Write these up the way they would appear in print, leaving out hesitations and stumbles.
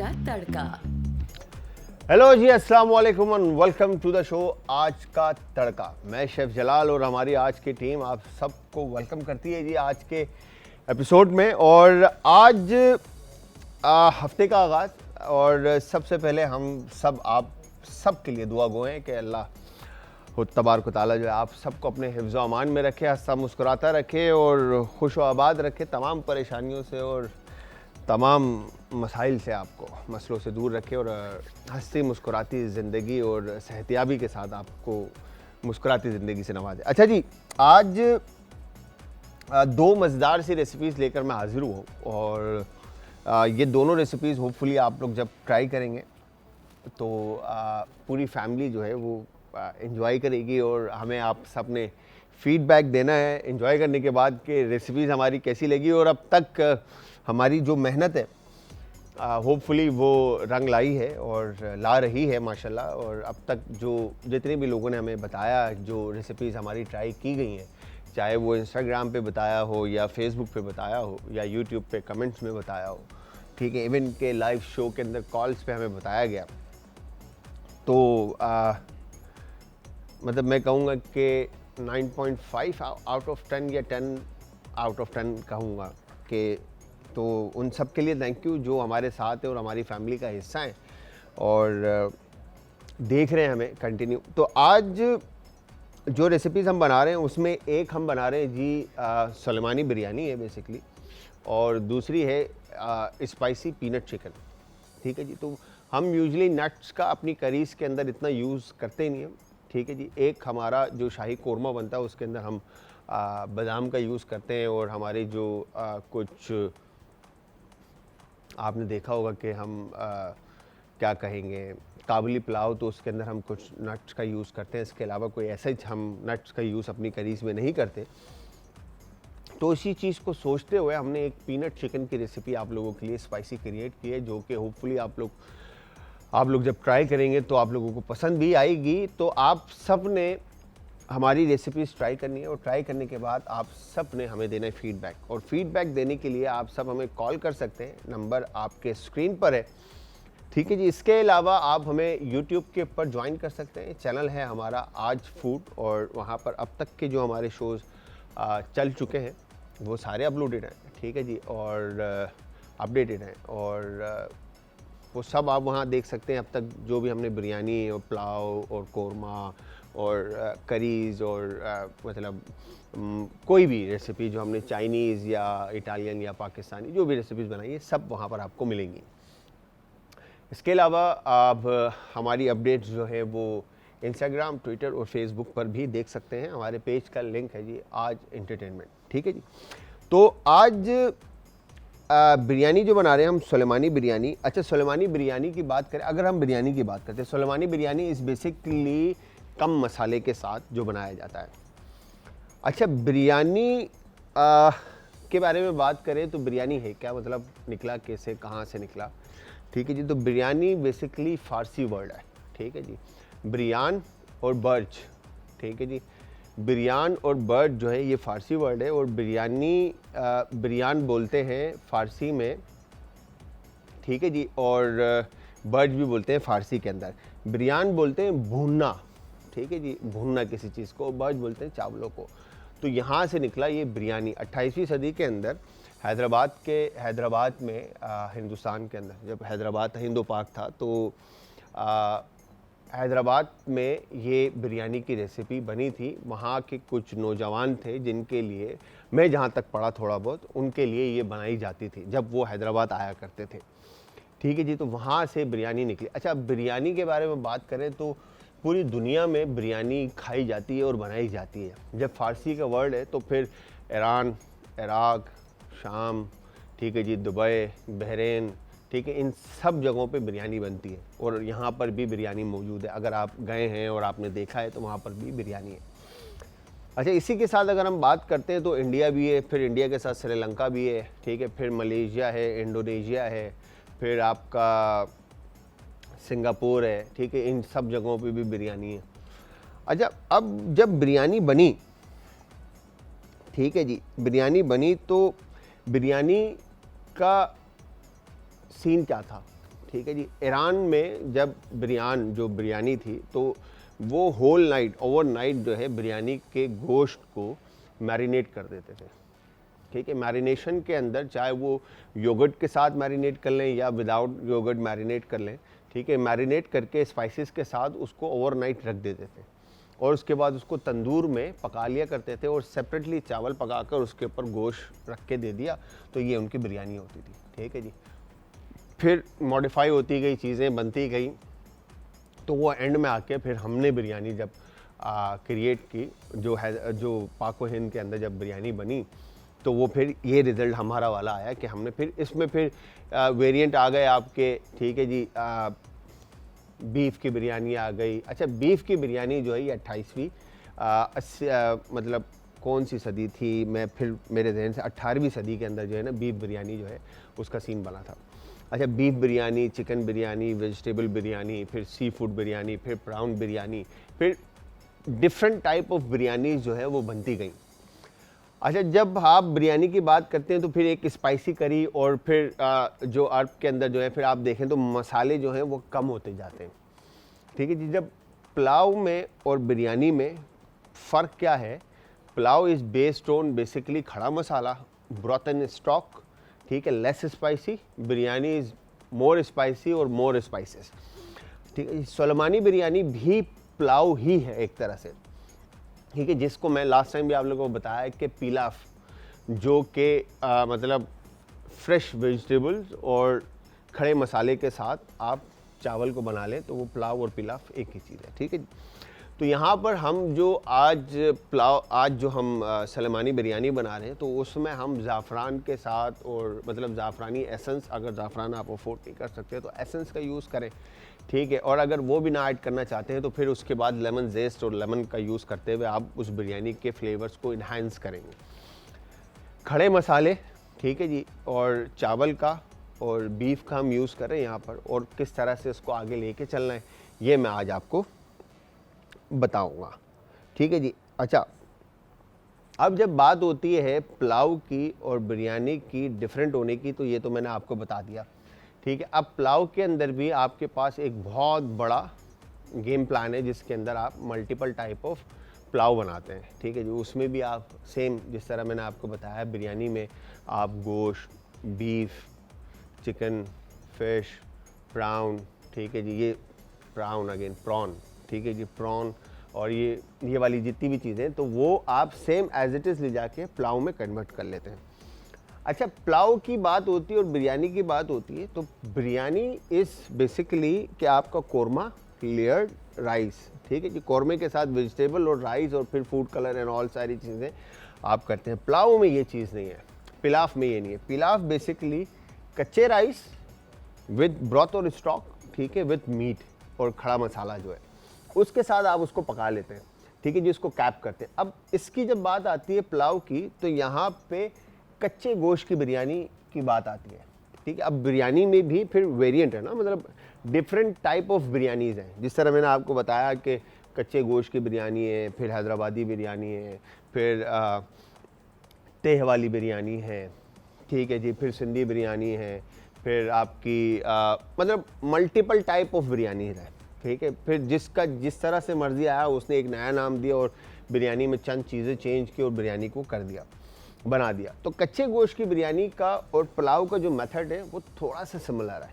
का तड़का। हेलो जी, अस्सलाम वालेकुम and welcome to the show आज का तड़का। मैं शेफ जलाल और हमारी आज की टीम आप सबको वेलकम करती है जी आज के एपिसोड में। और आज हफ्ते का आगाज़, और सबसे पहले हम सब आप सब के लिए दुआ गो हैं कि अल्लाह तबारक व तआला जो है आप सबको अपने हिफ्ज़ व अमान में रखे, हंसता मुस्कुराता रखे और खुश व आबाद रखे, तमाम परेशानियों से और तमाम मसाइल से आपको मसलों से दूर रखे और हंसती मुस्कुराती ज़िंदगी और सेहतियाबी के साथ आपको मुस्कुराती ज़िंदगी से नवाजे। अच्छा जी, आज दो मज़ेदार सी रेसिपीज़ लेकर मैं हाज़िर हूँ और ये दोनों रेसिपीज़ होपफुली आप लोग जब ट्राई करेंगे तो पूरी फैमिली जो है वो एंजॉय करेगी और हमें आप सब ने फीडबैक देना है एंजॉय करने के बाद कि रेसिपीज़ हमारी कैसी लगी और अब तक हमारी जो मेहनत है होपफुली वो रंग लाई है और ला रही है माशाल्लाह। और अब तक जो जितने भी लोगों ने हमें बताया, जो रेसिपीज़ हमारी ट्राई की गई हैं, चाहे वो इंस्टाग्राम पे बताया हो या फेसबुक पे बताया हो या यूट्यूब पे कमेंट्स में बताया हो, ठीक है, इवन के लाइव शो के अंदर कॉल्स पे हमें बताया गया, तो मतलब मैं कहूँगा कि 9.5 आउट ऑफ 10 या 10 आउट ऑफ 10 कहूँगा कि तो उन सब के लिए थैंक यू जो हमारे साथ है और हमारी फैमिली का हिस्सा है और देख रहे हैं हमें कंटिन्यू। तो आज जो रेसिपीज़ हम बना रहे हैं उसमें एक हम बना रहे हैं जी सुलेमानी बिरयानी है बेसिकली, और दूसरी है स्पाइसी पीनट चिकन। ठीक है जी, तो हम यूजुअली नट्स का अपनी करीज़ के अंदर इतना यूज़ करते नहीं हैं। ठीक है जी, एक हमारा जो शाही कोरमा बनता है उसके अंदर हम बादाम का यूज़ करते हैं और हमारे जो कुछ आपने देखा होगा कि हम क्या कहेंगे काबुली पुलाव, तो उसके अंदर हम कुछ नट्स का यूज़ करते हैं। इसके अलावा कोई ऐसा ही हम नट्स का यूज़ अपनी करीज़ में नहीं करते। तो इसी चीज़ को सोचते हुए हमने एक पीनट चिकन की रेसिपी आप लोगों के लिए स्पाइसी क्रिएट की है, जो कि होपफुली आप लोग जब ट्राई करेंगे तो आप लोगों को पसंद भी आएगी। तो आप सब ने हमारी रेसिपीज़ ट्राई करनी है और ट्राई करने के बाद आप सब ने हमें देना है फीडबैक, और फीडबैक देने के लिए आप सब हमें कॉल कर सकते हैं, नंबर आपके स्क्रीन पर है। ठीक है जी, इसके अलावा आप हमें यूट्यूब के ऊपर ज्वाइन कर सकते हैं, चैनल है हमारा आज फूड, और वहाँ पर अब तक के जो हमारे शोज़ चल चुके हैं वो सारे अपलोडेड हैं। ठीक है जी, और अपडेटेड हैं और वो सब आप वहाँ देख सकते हैं। अब तक जो भी हमने बिरयानी और पुलाव और कोरमा और करीज़ और मतलब कोई भी रेसिपी जो हमने चाइनीज़ या इटालियन या पाकिस्तानी जो भी रेसिपीज़ बनाई है सब वहाँ पर आपको मिलेंगी। इसके अलावा आप हमारी अपडेट्स जो है वो इंस्टाग्राम, ट्विटर और फेसबुक पर भी देख सकते हैं। हमारे पेज का लिंक है जी आज एंटरटेनमेंट। ठीक है जी, तो आज बिरयानी जो बना रहे हैं हम सुलेमानी बिरयानी। अच्छा, सुलेमानी बिरयानी की बात करें, अगर हम बिरयानी की बात करते हैं, सुलेमानी बिरयानी इस बेसिकली कम मसाले के साथ जो बनाया जाता है। अच्छा, बिरयानी के बारे में बात करें तो बिरयानी है क्या, मतलब निकला कैसे, कहाँ से निकला। ठीक है जी, तो बिरयानी बेसिकली फ़ारसी वर्ड है। ठीक है जी, बिरयान और बर्ज। ठीक है जी, बिरयान और बर्ड जो है ये फ़ारसी वर्ड है, और बिरयानी बिरयान बोलते हैं फ़ारसी में। ठीक है जी, और बर्ड भी बोलते हैं फ़ारसी के अंदर। बिरयान बोलते हैं भूनना, ठीक है जी, भूनना किसी चीज़ को, बर्ड बोलते हैं चावलों को। तो यहाँ से निकला ये बिरयानी। 28वीं सदी के अंदर हैदराबाद में हिंदुस्तान के अंदर जब हैदराबाद हिंदो पाक था, तो हैदराबाद में ये बिरयानी की रेसिपी बनी थी। वहाँ के कुछ नौजवान थे जिनके लिए, मैं जहाँ तक पढ़ा थोड़ा बहुत, उनके लिए ये बनाई जाती थी जब वो हैदराबाद आया करते थे। ठीक है जी, तो वहाँ से बिरयानी निकली। अच्छा, बिरयानी के बारे में बात करें तो पूरी दुनिया में बिरयानी खाई जाती है और बनाई जाती है। जब फ़ारसी का वर्ड है तो फिर ईरान, इराक़, शाम, ठीक है जी, दुबई, बहरीन, ठीक है, इन सब जगहों पे बिरयानी बनती है और यहाँ पर भी बिरयानी मौजूद है। अगर आप गए हैं और आपने देखा है तो वहाँ पर भी बिरयानी है। अच्छा, इसी के साथ अगर हम बात करते हैं तो इंडिया भी है, फिर इंडिया के साथ श्रीलंका भी है। ठीक है, फिर मलेशिया है, इंडोनेशिया है, फिर आपका सिंगापुर है। ठीक है, इन सब जगहों पे भी बिरयानी है। अच्छा, अब जब बिरयानी बनी, ठीक है जी, बिरयानी बनी तो बिरयानी का सीन क्या था। ठीक है जी। ईरान में जब बिरयानी थी तो वो होल नाइट ओवरनाइट जो है बिरयानी के गोश्त को मैरिनेट कर देते थे, ठीक है। मैरिनेशन के अंदर चाहे वो योगर्ट के साथ मैरिनेट कर लें या विदाउट योगर्ट मैरिनेट कर लें, ठीक है, मैरिनेट करके स्पाइसेस के साथ उसको ओवरनाइट रख देते थे और उसके बाद उसको तंदूर में पका लिया करते थे और सेपरेटली चावल पकाकर उसके ऊपर गोश्त रख के दे दिया, तो ये उनकी बिरयानी होती थी, ठीक है जी। फिर मॉडिफाई होती गई, चीज़ें बनती गई, तो वो एंड में आके फिर हमने बिरयानी जब क्रिएट की, जो पाक व हिंद के अंदर जब बिरयानी बनी, तो वो फिर ये रिज़ल्ट हमारा वाला आया कि हमने फिर इसमें फिर वेरिएंट आ गए आपके, ठीक है जी। बीफ की बिरयानी आ गई। अच्छा, बीफ की बिरयानी जो है ये 28वीं मतलब कौन सी सदी थी, मैं फिर मेरे जहन से 18वीं सदी के अंदर जो है ना बीफ बिरयानी जो है उसका सीन बना था। अच्छा, beef biryani, chicken biryani, vegetable biryani, फिर सी फूड बिरयानी, फिर प्राउन बिरयानी, फिर डिफरेंट टाइप ऑफ बिरयानी जो है वो बनती गई। अच्छा, जब आप बिरयानी की बात करते हैं तो फिर एक स्पाइसी करी और फिर जो अरब के अंदर जो है फिर आप देखें तो मसाले जो हैं वो कम होते जाते हैं, ठीक है जी। जब पुलाव में और बिरयानी में फ़र्क क्या है, pulao is based on basically खड़ा मसाला, ब्रॉथ एंड स्टॉक, ठीक है, less spicy. Biryani is more spicy और मोर स्पाइसेस, ठीक है। सुलेमानी बिरयानी भी पुलाव ही है एक तरह से, ठीक है, जिसको मैं लास्ट टाइम भी आप लोगों को बताया कि पिलाफ, जो कि मतलब फ्रेश वेजिटेबल्स और खड़े मसाले के साथ आप चावल को बना लें तो वो पुलाव और पिलाफ एक ही चीज़ है, ठीक है। तो यहाँ पर हम जो आज जो हम सुलेमानी बिरयानी बना रहे हैं तो उसमें हम ज़ाफ़रान के साथ, और मतलब ज़ाफ़रानी एसेंस, अगर ज़ाफ़रान आप अफोर्ड नहीं कर सकते तो एसेंस का यूज़ करें, ठीक है। और अगर वो भी ना ऐड करना चाहते हैं तो फिर उसके बाद लेमन जेस्ट और लेमन का यूज़ करते हुए आप उस बिरयानी के फ्लेवर्स को इन्हांस करेंगे। खड़े मसाले, ठीक है जी, और चावल का और बीफ का हम यूज़ करें यहाँ पर, और किस तरह से उसको आगे लेके चलना है ये मैं आज आपको बताऊँगा, ठीक है जी। अच्छा, अब जब बात होती है पुलाव की और बिरयानी की डिफरेंट होने की, तो ये तो मैंने आपको बता दिया, ठीक है। अब पुलाव के अंदर भी आपके पास एक बहुत बड़ा गेम प्लान है जिसके अंदर आप मल्टीपल टाइप ऑफ पुलाव बनाते हैं, ठीक है जी। उसमें भी आप सेम जिस तरह मैंने आपको बताया, बिरयानी में आप गोश्त, बीफ, चिकन, फिश, प्राउन, ठीक है जी, ये प्राउन अगेन प्रॉन, ठीक है जी, प्रॉन, और ये वाली जितनी भी चीज़ें, तो वो आप सेम एज इट इज़ ले जाके पुलाव में कन्वर्ट कर लेते हैं। अच्छा, पुलाव की बात होती है और बिरयानी की बात होती है, तो बिरयानी इज़ बेसिकली कि आपका कोरमा लेयर्ड राइस, ठीक है जी, कोरमे के साथ वेजिटेबल और राइस और फिर फूड कलर एंड ऑल सारी चीज़ें आप करते हैं। पुलाव में ये चीज़ नहीं है, पिलाफ में ये नहीं है। पिलाफ बेसिकली कच्चे राइस विद ब्रॉथ और स्टॉक, ठीक है, विद मीट और खड़ा मसाला जो है उसके साथ आप उसको पका लेते हैं, ठीक है जी, इसको कैप करते हैं। अब इसकी जब बात आती है पुलाव की, तो यहाँ पे कच्चे गोश्त की बिरयानी की बात आती है, ठीक है। अब बिरयानी में भी फिर वेरिएंट है ना, मतलब डिफरेंट टाइप ऑफ बिरयानीज़ हैं। जिस तरह मैंने आपको बताया कि कच्चे गोश्त की बिरयानी है, फिर हैदराबादी बिरयानी है, फिर तेह वाली बिरयानी है, ठीक है जी, फिर सिंधी बिरयानी है, फिर आपकी मतलब मल्टीपल टाइप ऑफ बिरयानी है, ठीक है। फिर जिसका जिस तरह से मर्जी आया उसने एक नया नाम दिया और बिरयानी में चंद चीज़ें चेंज की और बिरयानी को कर दिया, बना दिया। तो कच्चे गोश्त की बिरयानी का और पुलाव का जो मेथड है वो थोड़ा सा सिमिलर है,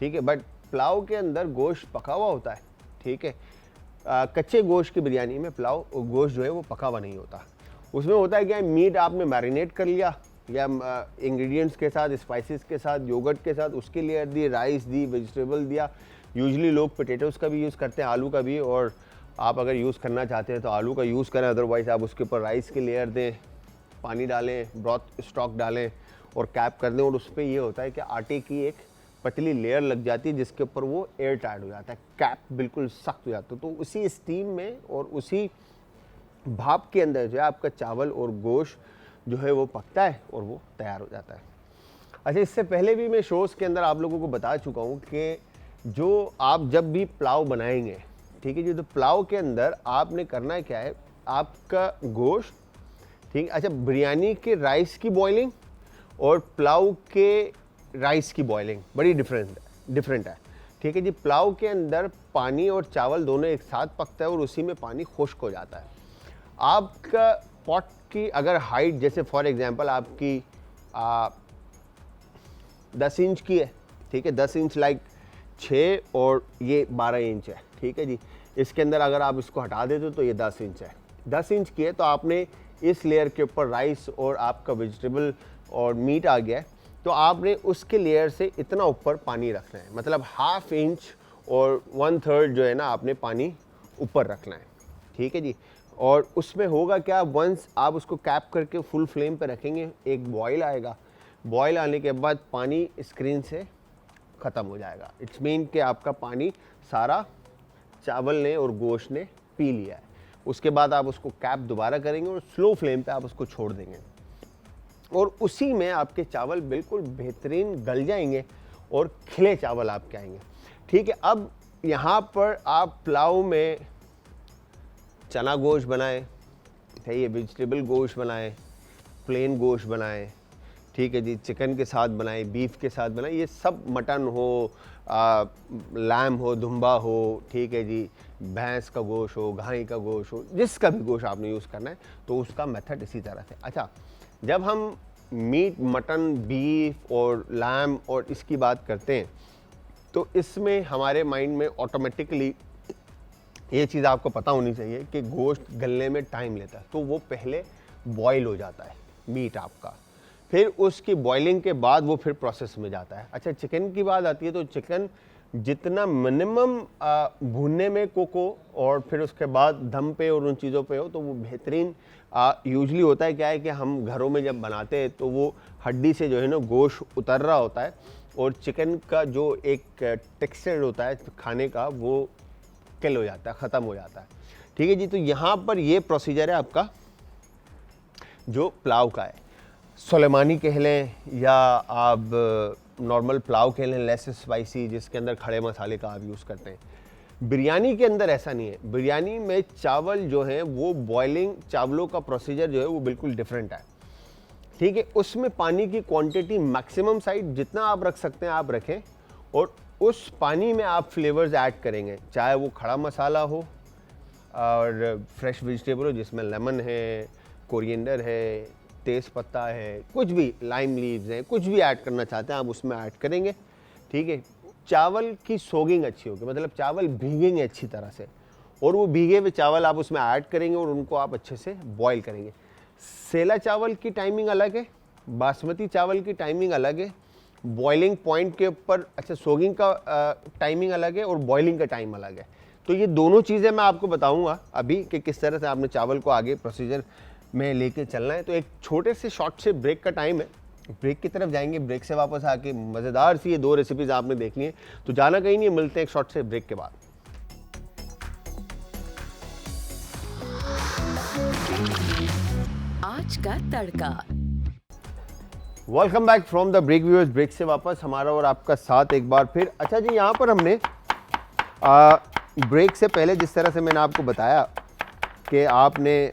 ठीक है, बट पुलाव के अंदर गोश्त पका हुआ होता है, ठीक है। कच्चे गोश्त की बिरयानी में पुलाव गोश्त जो है वो पका हुआ नहीं होता। उसमें होता है क्या, मीट आपने मैरिनेट कर लिया या इंग्रेडिएंट्स के साथ, स्पाइसेस के साथ, योगर्ट के साथ, उसके लेयर दी, राइस दी, वेजिटेबल दिया। यूजली लोग पोटैटोज़ का भी यूज़ करते हैं, आलू का भी, और आप अगर यूज़ करना चाहते हैं तो आलू का यूज़ करें, अदरवाइज़ आप उसके ऊपर राइस की लेयर दें, पानी डालें, ब्रॉथ स्टॉक डालें और कैप कर दें, और उस पर ये होता है कि आटे की एक पतली लेयर लग जाती है जिसके ऊपर वो एयर टाइट हो जाता है, कैप बिल्कुल सख्त हो जाता है। तो उसी स्टीम में और उसी भाप के अंदर जो है आपका चावल और गोश्त जो है वो पकता है और वो तैयार हो जाता है। अच्छा, इससे पहले भी मैं शोज़ के अंदर आप लोगों को बता चुका हूँ कि जो आप जब भी पुलाव बनाएंगे, ठीक है जी, तो पुलाव के अंदर आपने करना है क्या है, आपका गोश्त, ठीक है। अच्छा, बिरयानी के राइस की बॉइलिंग और पुलाव के राइस की बॉइलिंग बड़ी डिफरेंट है। ठीक है जी। पुलाव के अंदर पानी और चावल दोनों एक साथ पकता है और उसी में पानी खुश्क हो जाता है। आपका पॉट की अगर हाइट जैसे फॉर एग्जांपल आपकी 10 इंच की है, ठीक है, 10 इंच लाइक 6 और ये 12 इंच है, ठीक है जी। इसके अंदर अगर आप इसको हटा देते तो ये 10 इंच है, 10 इंच की है, तो आपने इस लेयर के ऊपर राइस और आपका वेजिटेबल और मीट आ गया है, तो आपने उसके लेयर से इतना ऊपर पानी रखना है, मतलब ½ इंच और 1/3 जो है ना आपने पानी ऊपर रखना है, ठीक है जी। और उसमें होगा क्या, वंस आप उसको कैप करके फुल फ्लेम पे रखेंगे, एक बॉईल आएगा, बॉईल आने के बाद पानी स्क्रीन से ख़त्म हो जाएगा। इट्स मीन कि आपका पानी सारा चावल ने और गोश्त ने पी लिया है। उसके बाद आप उसको कैप दोबारा करेंगे और स्लो फ्लेम पे आप उसको छोड़ देंगे और उसी में आपके चावल बिल्कुल बेहतरीन गल जाएंगे और खिले चावल आपके आएंगे, ठीक है। अब यहाँ पर आप पुलाव में चना गोश्त बनाएं, ठीक है, वेजिटेबल गोश्त बनाएं, प्लेन गोश्त बनाएं, ठीक है जी, चिकन के साथ बनाएं, बीफ के साथ बनाएं, ये सब मटन हो, लैम हो, दुम्बा हो, ठीक है जी, भैंस का गोश्त हो, गाय का गोश्त हो, जिसका भी गोश्त आपने यूज़ करना है, तो उसका मेथड इसी तरह से। अच्छा, जब हम मीट, मटन, बीफ और लैम और इसकी बात करते हैं तो इसमें हमारे माइंड में ऑटोमेटिकली ये चीज़ आपको पता होनी चाहिए कि गोश्त गलने में टाइम लेता है, तो वो पहले बॉईल हो जाता है मीट आपका, फिर उसकी बॉइलिंग के बाद वो फिर प्रोसेस में जाता है। अच्छा, चिकन की बात आती है तो चिकन जितना मिनिमम भूनने में कुक हो और फिर उसके बाद दम पे और उन चीज़ों पे हो तो वो बेहतरीन यूजली होता है। क्या है कि हम घरों में जब बनाते हैं तो वो हड्डी से जो है ना गोश्त उतर रहा होता है और चिकन का जो एक टेक्सचर होता है खाने का वो किल हो जाता है, ख़त्म हो जाता है, ठीक है जी। तो यहाँ पर ये प्रोसीजर है आपका जो पुलाव का है, सुलेमानी कह लें या आप नॉर्मल पुलाव कह लें, लेस स्पाइसी, जिसके अंदर खड़े मसाले का आप यूज़ करते हैं। बिरयानी के अंदर ऐसा नहीं है, बिरयानी में चावल जो है वो बॉइलिंग चावलों का प्रोसीजर जो है वो बिल्कुल डिफरेंट है, ठीक है। उसमें पानी की क्वांटिटी मैक्सिमम साइड जितना आप रख सकते हैं आप रखें और उस पानी में आप फ्लेवर्स ऐड करेंगे, चाहे वो खड़ा मसाला हो और फ्रेश वेजिटेबल हो जिसमें लेमन है, कोरिएंडर है, तेज़ पत्ता है, कुछ भी, लाइम लीव्स हैं, कुछ भी ऐड करना चाहते हैं आप उसमें ऐड करेंगे, ठीक है। चावल की सोगिंग अच्छी होगी, मतलब चावल भीगेंगे अच्छी तरह से और वो भीगे हुए चावल आप उसमें ऐड करेंगे और उनको आप अच्छे से बॉईल करेंगे। सेला चावल की टाइमिंग अलग है, बासमती चावल की टाइमिंग अलग है, बॉइलिंग पॉइंट के ऊपर, अच्छा, सोगिंग का टाइमिंग अलग है और बॉइलिंग का टाइम अलग है। तो ये दोनों चीज़ें मैं आपको बताऊंगा अभी कि किस तरह से आपने चावल को आगे प्रोसीजर में लेके चलना है। तो एक छोटे से शॉर्ट से ब्रेक का टाइम है, ब्रेक की तरफ जाएंगे, ब्रेक से वापस आके मज़ेदार सी ये 2 रेसिपीज़ आपने देखनी है, तो जाना कहीं नहीं, मिलते हैं एक शॉर्ट से ब्रेक के बाद। आज का तड़का। Welcome back from the break viewers, break से वापस हमारा और आपका साथ एक बार फिर। अच्छा जी, यहाँ पर हमने ब्रेक से पहले जिस तरह से मैंने आपको बताया कि आपने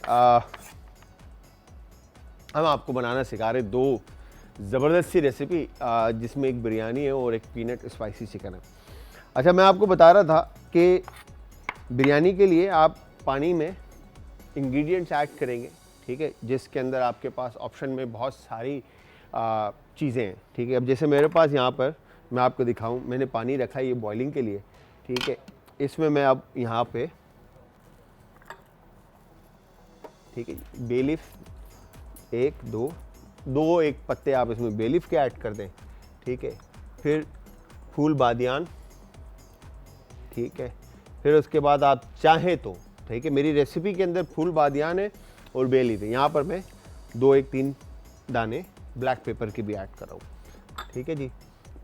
हम आपको बनाना सिखा रहे 2 ज़बरदस्त सी रेसिपी, जिसमें एक बिरयानी है और एक पीनट स्पाइसी चिकन है। अच्छा, मैं आपको बता रहा था कि बिरयानी के लिए आप पानी में इंग्रेडिएंट्स ऐड करेंगे, ठीक है, जिसके अंदर आपके पास ऑप्शन में बहुत सारी चीज़ें हैं, ठीक है। अब जैसे मेरे पास यहाँ पर मैं आपको दिखाऊं, मैंने पानी रखा है ये बॉइलिंग के लिए, ठीक है। इसमें मैं अब यहाँ पे, ठीक है, बे लीफ 1 2 एक पत्ते आप इसमें बे लीफ के ऐड कर दें, ठीक है। फिर फूल बादियान, ठीक है। फिर उसके बाद आप चाहें तो, ठीक है, मेरी रेसिपी के अंदर फूल बादियान है और बे लीफ है, यहाँ पर मैं 3 दाने ब्लैक पेपर की भी ऐड कर रहा हूँ, ठीक है जी।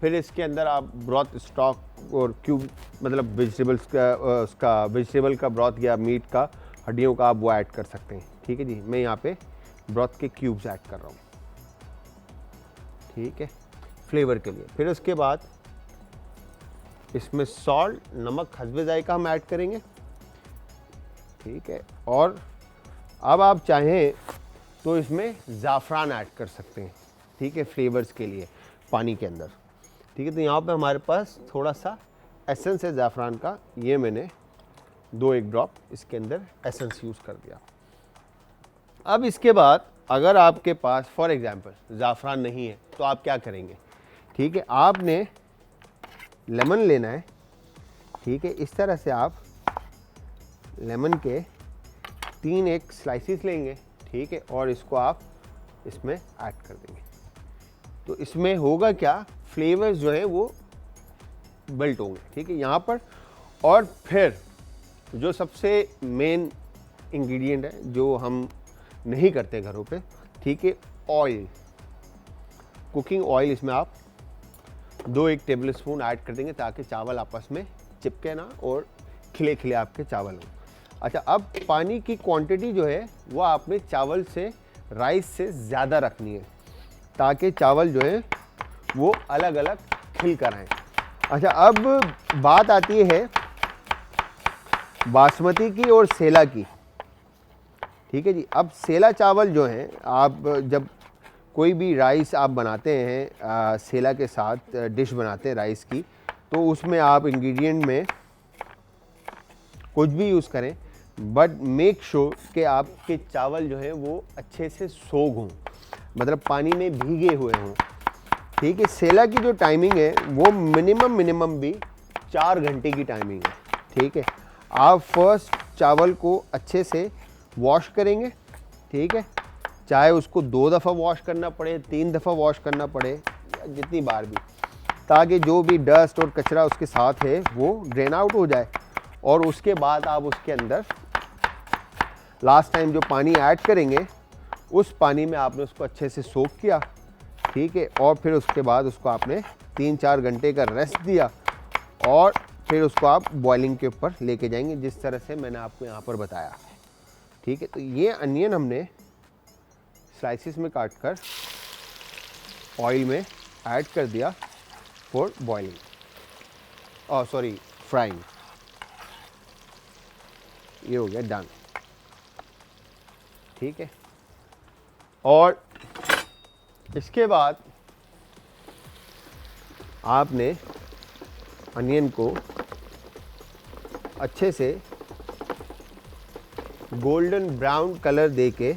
फिर इसके अंदर आप ब्रॉथ स्टॉक और क्यूब, मतलब वेजिटेबल्स का उसका वेजिटेबल का ब्रॉथ या मीट का हड्डियों का आप वो ऐड कर सकते हैं, ठीक है जी। मैं यहाँ पे ब्रॉथ के क्यूब्स ऐड कर रहा हूँ, ठीक है, फ्लेवर के लिए। फिर उसके बाद इसमें सॉल्ट, नमक हस्बे जायका हम ऐड करेंगे, ठीक है। और अब आप चाहें तो इसमें ज़ाफ़रान ऐड कर सकते हैं, ठीक है, फ्लेवर्स के लिए पानी के अंदर, ठीक है। तो यहाँ पे हमारे पास थोड़ा सा एसेंस है ज़ाफ़रान का, ये मैंने 2-1 ड्रॉप इसके अंदर एसेंस यूज़ कर दिया। अब इसके बाद अगर आपके पास फॉर एग्जांपल ज़ाफ़रान नहीं है तो आप क्या करेंगे, ठीक है, आपने लेमन लेना है, ठीक है, इस तरह से आप लेमन के 3 एक स्लाइसिस लेंगे, ठीक है, और इसको आप इसमें ऐड कर देंगे। तो इसमें होगा क्या, फ्लेवर्स जो है वो बिल्ट होंगे, ठीक है, यहाँ पर। और फिर जो सबसे मेन इंग्रेडिएंट है जो हम नहीं करते घरों पे, ठीक है, ऑयल, कुकिंग ऑयल इसमें आप 2-1 टेबल स्पून ऐड कर देंगे ताकि चावल आपस में चिपके ना और खिले खिले आपके चावल हों। अच्छा, अब पानी की क्वांटिटी जो है वो आपने चावल से, राइस से ज़्यादा रखनी है ताकि चावल जो है वो अलग अलग खिल कर आएँ। अच्छा, अब बात आती है बासमती की और सेला की, ठीक है जी। अब सेला चावल जो है, आप जब कोई भी राइस आप बनाते हैं सेला के साथ डिश बनाते हैं राइस की, तो उसमें आप इंग्रेडिएंट में कुछ भी यूज़ करें, बट मेक श्योर कि आपके चावल जो है वो अच्छे से सोग हों, मतलब पानी में भीगे हुए हों, ठीक है। सेला की जो टाइमिंग है वो मिनिमम भी 4 घंटे की टाइमिंग है, ठीक है। आप फर्स्ट चावल को अच्छे से वॉश करेंगे, ठीक है, चाहे उसको 2 दफ़ा वॉश करना पड़े, 3 दफ़ा वॉश करना पड़े, या जितनी बार भी, ताकि जो भी डस्ट और कचरा उसके साथ है वो ड्रेन आउट हो जाए। और उसके बाद आप उसके अंदर लास्ट टाइम जो पानी ऐड करेंगे, उस पानी में आपने उसको अच्छे से सोक किया, ठीक है, और फिर उसके बाद उसको आपने 3-4 घंटे का रेस्ट दिया और फिर उसको आप बॉइलिंग के ऊपर लेके जाएंगे, जिस तरह से मैंने आपको यहाँ पर बताया, ठीक है। तो ये अनियन हमने स्लाइसिस में काट कर ऑयल में ऐड कर दिया फॉर बॉइलिंग, और सॉरी फ्राइंग। ये हो गया डन, ठीक है। और इसके बाद आपने अनियन को अच्छे से गोल्डन ब्राउन कलर देके,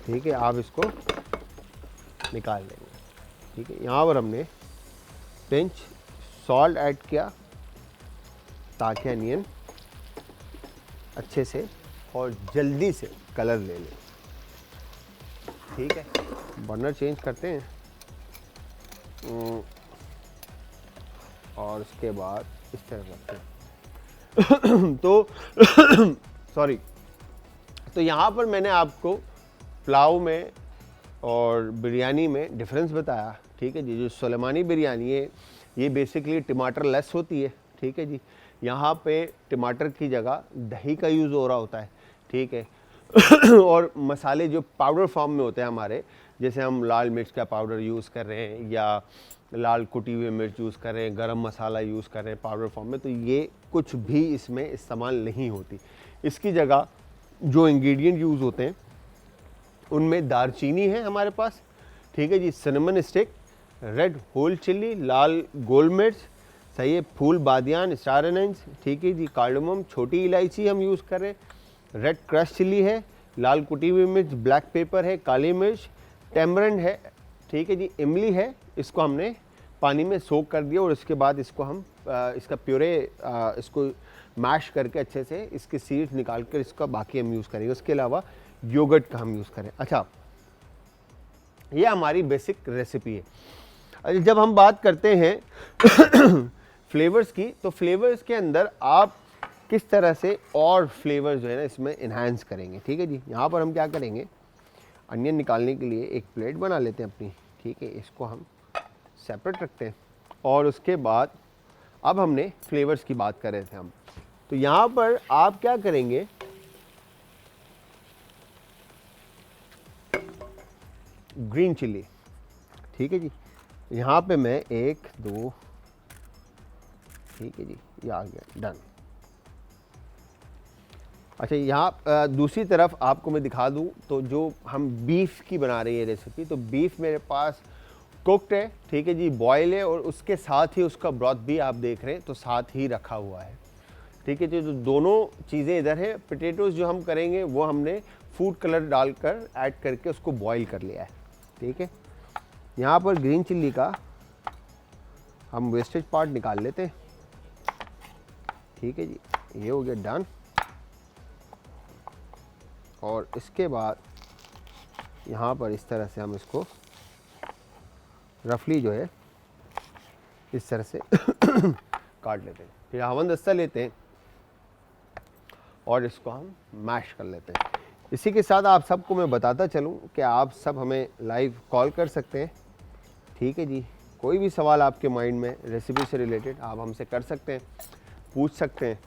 ठीक है, आप इसको निकाल लेंगे, ठीक है। यहाँ पर हमने पिंच सॉल्ट ऐड किया ताकि अनियन अच्छे से और जल्दी से कलर ले ले, ठीक है। बर्नर चेंज करते हैं और उसके बाद इस तरह करते हैं तो सॉरी, तो यहाँ पर मैंने आपको पुलाव में और बिरयानी में डिफरेंस बताया, ठीक है जी। जो सुलेमानी बिरयानी है ये बेसिकली टमाटर लेस होती है, ठीक है जी। यहाँ पे टमाटर की जगह दही का यूज़ हो रहा होता है, ठीक है और मसाले जो पाउडर फॉर्म में होते हैं हमारे, जैसे हम लाल मिर्च का पाउडर यूज़ कर रहे हैं या लाल कुटी हुई मिर्च यूज़ कर रहे हैं, गरम मसाला यूज़ कर रहे हैं पाउडर फॉर्म में, तो ये कुछ भी इसमें इस्तेमाल नहीं होती। इसकी जगह जो इंग्रेडिएंट यूज़ होते हैं उनमें दालचीनी है हमारे पास, ठीक है जी, cinnamon stick, red whole chilli, लाल गोल मिर्च, सही है, फूल बादियान, स्टार एनेंस, ठीक है जी, कार्डमम, छोटी इलायची हम यूज़ कर रहे हैं, रेड क्रश चिल्ली है, लाल कुटी हुई मिर्च, ब्लैक पेपर है, काली मिर्च, टेमरंड है, ठीक है जी, इमली है। इसको हमने पानी में सोक कर दिया और इसके बाद इसको हम इसका प्यूरे इसको मैश करके अच्छे से इसके सीड्स निकाल कर इसका बाकी हम यूज़ करेंगे। उसके अलावा योगर्ट का हम यूज़ करें। अच्छा, ये हमारी बेसिक रेसिपी है। जब हम बात करते हैं फ्लेवर्स की, तो फ्लेवर्स के अंदर आप किस तरह से और फ्लेवर्स जो है ना इसमें इन्हांस करेंगे, ठीक है जी। यहाँ पर हम क्या करेंगे, अनियन निकालने के लिए एक प्लेट बना लेते हैं अपनी, ठीक है, इसको हम सेपरेट रखते हैं और उसके बाद अब हमने फ्लेवर्स की बात कर रहे थे हम, तो यहाँ पर आप क्या करेंगे, ग्रीन चिल्ली, ठीक है जी, यहाँ पे मैं 1 2, ठीक है जी, ये आ गया डन। अच्छा, यहाँ दूसरी तरफ आपको मैं दिखा दूँ तो जो हम बीफ की बना रही है रेसिपी, तो बीफ मेरे पास कुक्ड है, ठीक है जी, बॉयल है, और उसके साथ ही उसका ब्रॉथ भी आप देख रहे हैं तो साथ ही रखा हुआ है, ठीक है जी। तो दोनों चीज़ें इधर है। पोटैटोज़ जो हम करेंगे वो हमने फूड कलर डालकर ऐड करके उसको बॉईल कर लिया है, ठीक है। यहाँ पर ग्रीन चिल्ली का हम वेस्टेज पार्ट निकाल लेते हैं, ठीक है जी। ये हो गया डन। और इसके बाद यहाँ पर इस तरह से हम इसको रफली जो है इस तरह से काट लेते हैं। फिर हवन दस्ता लेते हैं और इसको हम मैश कर लेते हैं। इसी के साथ आप सबको मैं बताता चलूँ कि आप सब हमें लाइव कॉल कर सकते हैं, ठीक है जी। कोई भी सवाल आपके माइंड में रेसिपी से रिलेटेड आप हमसे कर सकते हैं, पूछ सकते हैं,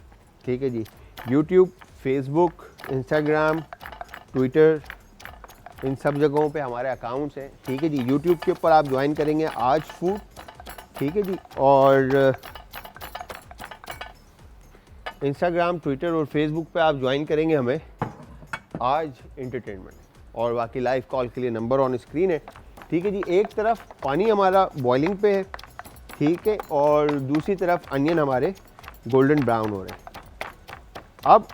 ठीक है जी। यूट्यूब, फेसबुक, इंस्टाग्राम, ट्विटर, इन सब जगहों पे हमारे अकाउंट्स हैं, ठीक है जी। यूट्यूब के ऊपर आप ज्वाइन करेंगे आज फूड, ठीक है जी। और इंस्टाग्राम, ट्विटर और फेसबुक पे आप ज्वाइन करेंगे हमें आज एंटरटेनमेंट। और बाकी लाइव कॉल के लिए नंबर ऑन स्क्रीन है, ठीक है जी। एक तरफ पानी हमारा बॉइलिंग पे है, ठीक है, और दूसरी तरफ अनियन हमारे गोल्डन ब्राउन हो रहे हैं। अब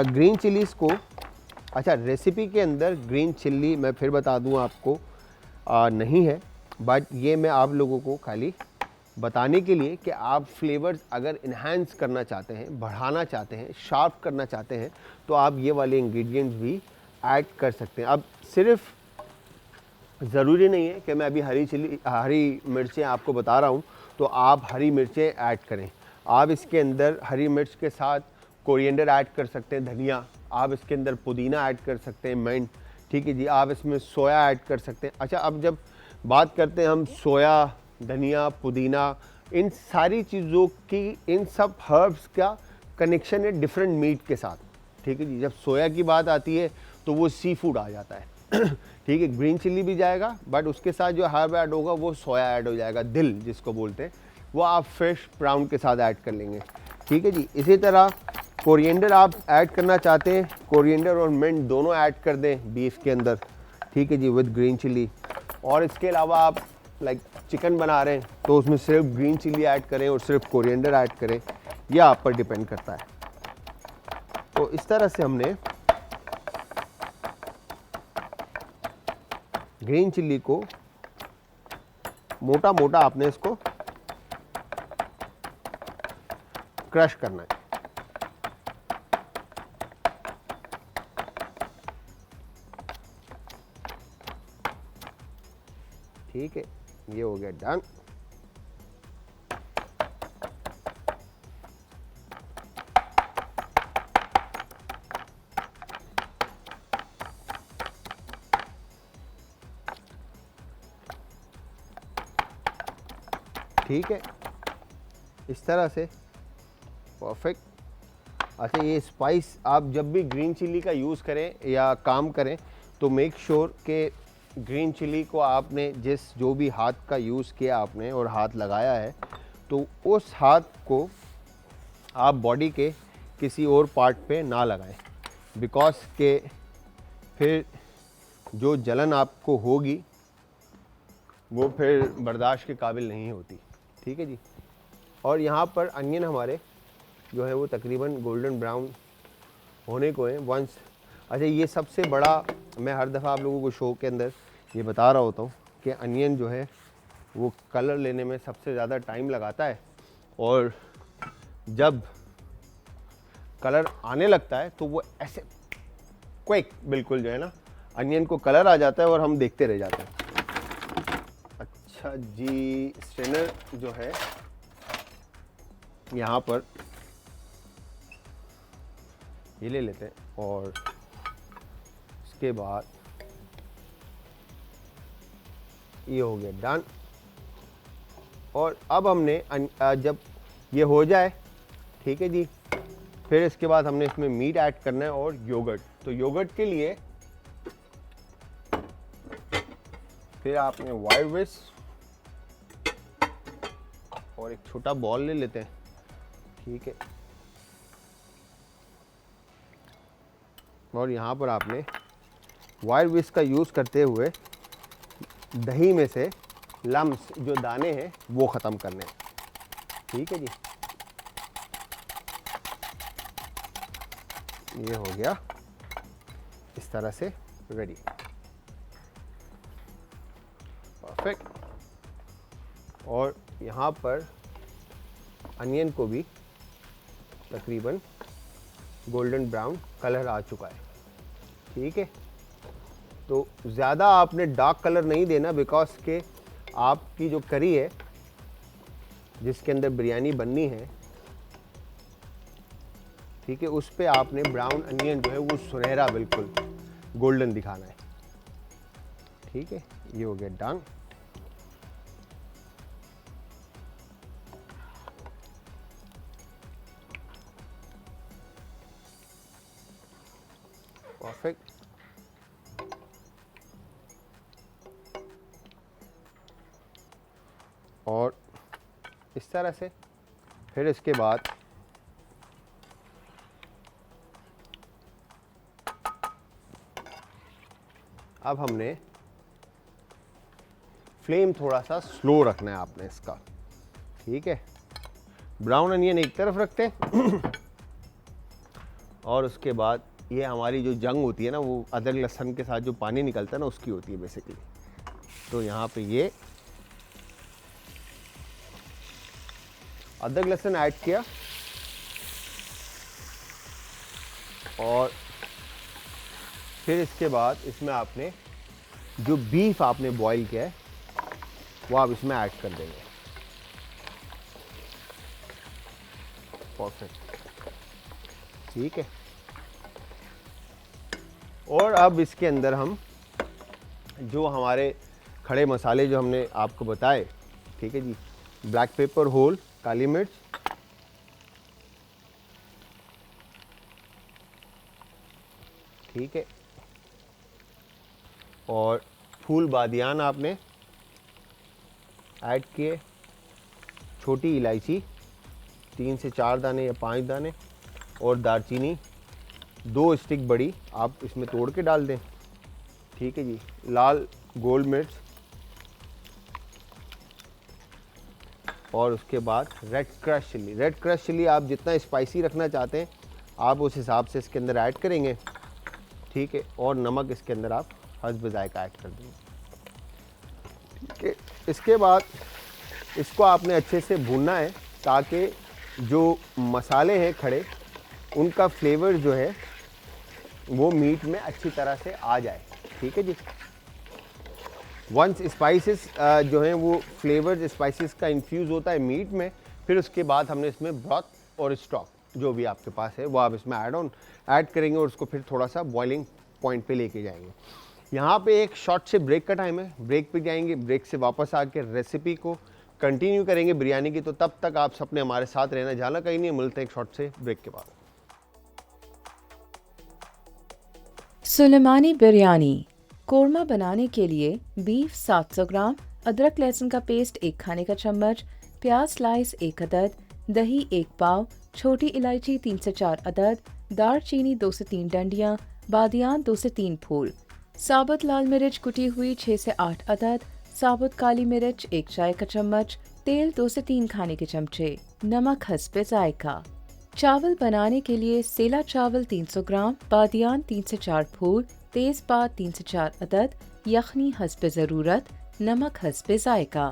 ग्रीन चिलीज़ को, अच्छा रेसिपी के अंदर ग्रीन चिल्ली मैं फिर बता दूं आपको नहीं है, बट ये मैं आप लोगों को खाली बताने के लिए कि आप फ्लेवर्स अगर इन्हांस करना चाहते हैं, बढ़ाना चाहते हैं, शार्प करना चाहते हैं, तो आप ये वाले इंग्रेडिएंट्स भी ऐड कर सकते हैं। अब सिर्फ ज़रूरी नहीं है कि मैं अभी हरी मिर्चें आपको बता रहा हूँ तो आप हरी मिर्चें ऐड करें। आप इसके अंदर हरी मिर्च के साथ कोरिएंडर ऐड कर सकते हैं, धनिया, आप इसके अंदर पुदीना ऐड कर सकते हैं, मिंट, ठीक है जी। आप इसमें सोया ऐड कर सकते हैं। अच्छा, अब जब बात करते हैं हम सोया, धनिया, पुदीना, इन सारी चीज़ों की, इन सब हर्ब्स का कनेक्शन है डिफरेंट मीट के साथ, ठीक है जी। जब सोया की बात आती है तो वो सी फूड आ जाता है ठीक है, ग्रीन चिल्ली भी जाएगा, बट उसके साथ जो हर्ब ऐड होगा वो सोया ऐड हो जाएगा, दिल जिसको बोलते हैं, वो आप फ्रेश ब्राउन के साथ ऐड कर लेंगे, ठीक है जी। इसी तरह कोरिएंडर आप ऐड करना चाहते हैं, कोरिएंडर और मिंट दोनों ऐड कर दें बीफ के अंदर, ठीक है जी, विद ग्रीन चिल्ली। और इसके अलावा आप लाइक चिकन बना रहे हैं तो उसमें सिर्फ ग्रीन चिल्ली ऐड करें और सिर्फ कोरिएंडर ऐड करें, यह आप पर डिपेंड करता है। तो इस तरह से हमने ग्रीन चिल्ली को मोटा मोटा आपने इसको क्रश करना है, ठीक है। ये हो गया डन। ठीक है, इस तरह से परफेक्ट। अच्छा, ये स्पाइस आप जब भी ग्रीन चिल्ली का यूज़ करें या काम करें तो मेक श्योर कि ग्रीन चिल्ली को आपने जो भी हाथ का यूज़ किया आपने और हाथ लगाया है, तो उस हाथ को आप बॉडी के किसी और पार्ट पे ना लगाएं, बिकॉज के फिर जो जलन आपको होगी वो फिर बर्दाश्त के काबिल नहीं होती, ठीक है जी। और यहाँ पर अनियन हमारे जो है वो तकरीबन गोल्डन ब्राउन होने को हैं वंस। अच्छा, ये सबसे बड़ा, मैं हर दफ़ा आप लोगों को शो के अंदर ये बता रहा होता हूँ कि अनियन जो है वो कलर लेने में सबसे ज़्यादा टाइम लगाता है, और जब कलर आने लगता है तो वो ऐसे क्विक बिल्कुल जो है ना, अनियन को कलर आ जाता है और हम देखते रह जाते हैं। अच्छा जी, स्ट्रेनर जो है यहाँ पर ये ले लेते हैं, और उसके बाद ये हो गया डन। और अब हमने जब ये हो जाए, ठीक है जी, फिर इसके बाद हमने इसमें मीट ऐड करना है और योगर्ट। तो योगर्ट के लिए फिर आपने वाइट विस्क और एक छोटा बॉल ले लेते हैं, ठीक है। और यहाँ पर आपने वाइट विस्क का यूज़ करते हुए दही में से लम्स जो दाने हैं वो ख़त्म करने हैं। ठीक है जी, ये हो गया इस तरह से रेडी। परफेक्ट। और यहाँ पर अनियन को भी तकरीबन गोल्डन ब्राउन कलर आ चुका है। ठीक है, तो ज़्यादा आपने डार्क कलर नहीं देना, बिकॉज के आपकी जो करी है जिसके अंदर बिरयानी बननी है, ठीक है, उस पे आपने ब्राउन अनियन जो है वो सुनहरा बिल्कुल गोल्डन दिखाना है। ठीक है, ये हो गया डन। परफेक्ट। और इस तरह से फिर इसके बाद अब हमने फ्लेम थोड़ा सा स्लो रखना है आपने इसका। ठीक है, ब्राउन अनियन एक तरफ रखते हैं और उसके बाद ये हमारी जो जंग होती है ना, वो अदरक लहसुन के साथ जो पानी निकलता है ना उसकी होती है बेसिकली। तो यहाँ पे ये अदरक लहसुन ऐड किया और फिर इसके बाद इसमें आपने जो बीफ आपने बॉईल किया है वो आप इसमें ऐड कर देंगे। परफेक्ट। ठीक है, और अब इसके अंदर हम जो हमारे खड़े मसाले जो हमने आपको बताए, ठीक है जी, ब्लैक पेपर होल, काली मिर्च, ठीक है, और फूल बादियान आपने ऐड किए, छोटी इलायची 3 से 4 दाने या 5 दाने, और दालचीनी 2 स्टिक बड़ी आप इसमें तोड़ के डाल दें। ठीक है जी, लाल गोल मिर्च, और उसके बाद red crush chilli. Red crush chilli आप जितना स्पाइसी रखना चाहते हैं आप उस हिसाब से इसके अंदर ऐड करेंगे। ठीक है, और नमक इसके अंदर आप हस्ब जायका ऐड कर देंगे। ठीक है, इसके बाद इसको आपने अच्छे से भूनना है ताकि जो मसाले हैं खड़े उनका फ्लेवर जो है वो मीट में अच्छी तरह से आ जाए। ठीक है जी, वंस स्पाइसेस जो हैं वो फ्लेवर स्पाइसेस का इन्फ्यूज़ होता है मीट में, फिर उसके बाद हमने इसमें ब्रॉथ और स्टॉक जो भी आपके पास है वो आप इसमें ऐड करेंगे और उसको फिर थोड़ा सा बॉइलिंग पॉइंट पे लेके जाएंगे। यहाँ पे एक शॉर्ट से ब्रेक का टाइम है, ब्रेक पे जाएंगे, ब्रेक से वापस आके रेसिपी को कंटिन्यू करेंगे बिरयानी की। तो तब तक आप सबने हमारे साथ रहना, जाना कहीं नहीं, मिलते हैं एक शॉर्ट से ब्रेक के बाद। सुलेमानी बिरयानी। कोरमा बनाने के लिए बीफ 700 ग्राम, अदरक लहसुन का पेस्ट 1 खाने का चम्मच, प्याज स्लाइस 1 अदद, दही 1 पाव, छोटी इलायची 3 से 4 अदद, दालचीनी 2 से 3 डंडियाँ, बादियान 2 से 3 फूल, साबुत लाल मिर्च कुटी हुई 6 से 8 अदद, साबुत काली मिर्च 1 चाय का चम्मच, तेल 2 से 3 खाने के चमचे, नमक हस्बे जायका। चावल बनाने के लिए सेला चावल 300 ग्राम, बादियान 3 से 4 फूल, तेज़पात 3 से 4 अदद, यखनी हस्बे ज़रूरत, नमक हस्बे जायका।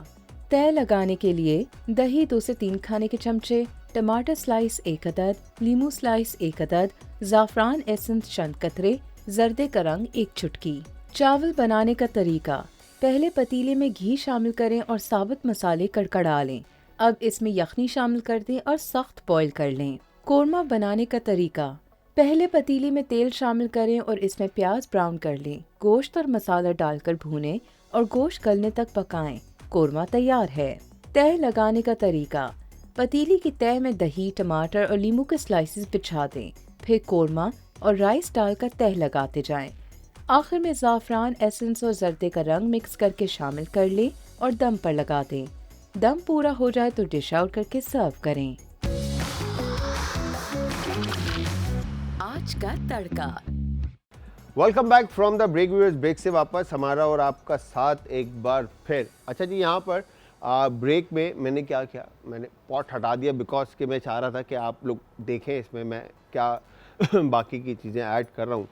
तय लगाने के लिए दही 2 से 3 खाने के चमचे, टमाटर स्लाइस 1 अदद, लीमू स्लाइस 1 अदद, ज़ाफ़रान एसेंस चंद कतरे, जर्दे का रंग 1 चुटकी। चावल बनाने का तरीका। पहले पतीले में घी शामिल करें और साबुत मसाले कड़कड़ा लें। अब इसमें यखनी शामिल कर दें और सख्त बॉईल कर लें। कोरमा बनाने का तरीका। पहले पतीले में तेल शामिल करें और इसमें प्याज ब्राउन कर लें। गोश्त और मसाला डालकर भूनें और गोश्त गलने तक पकाएं। कोरमा तैयार है। तय लगाने का तरीका। पतीली की तय में दही, टमाटर और नींबू के स्लाइसेस बिछा दें। फिर कोरमा और राइस डालकर तह लगाते जाएं। आखिर में ज़ाफ़रान एसेंस और जर्दे का रंग मिक्स करके शामिल कर लें और दम पर लगा दें। दम पूरा हो जाए तो डिश आउट करके सर्व करें। आज का तड़का। Welcome back from the break viewers. Break से वापस हमारा और आपका साथ एक बार फिर। अच्छा जी, यहाँ पर ब्रेक में मैंने क्या किया, मैंने पॉट हटा दिया बिकॉज कि मैं चाह रहा था कि आप लोग देखें इसमें मैं क्या बाकी की चीज़ें ऐड कर रहा हूँ।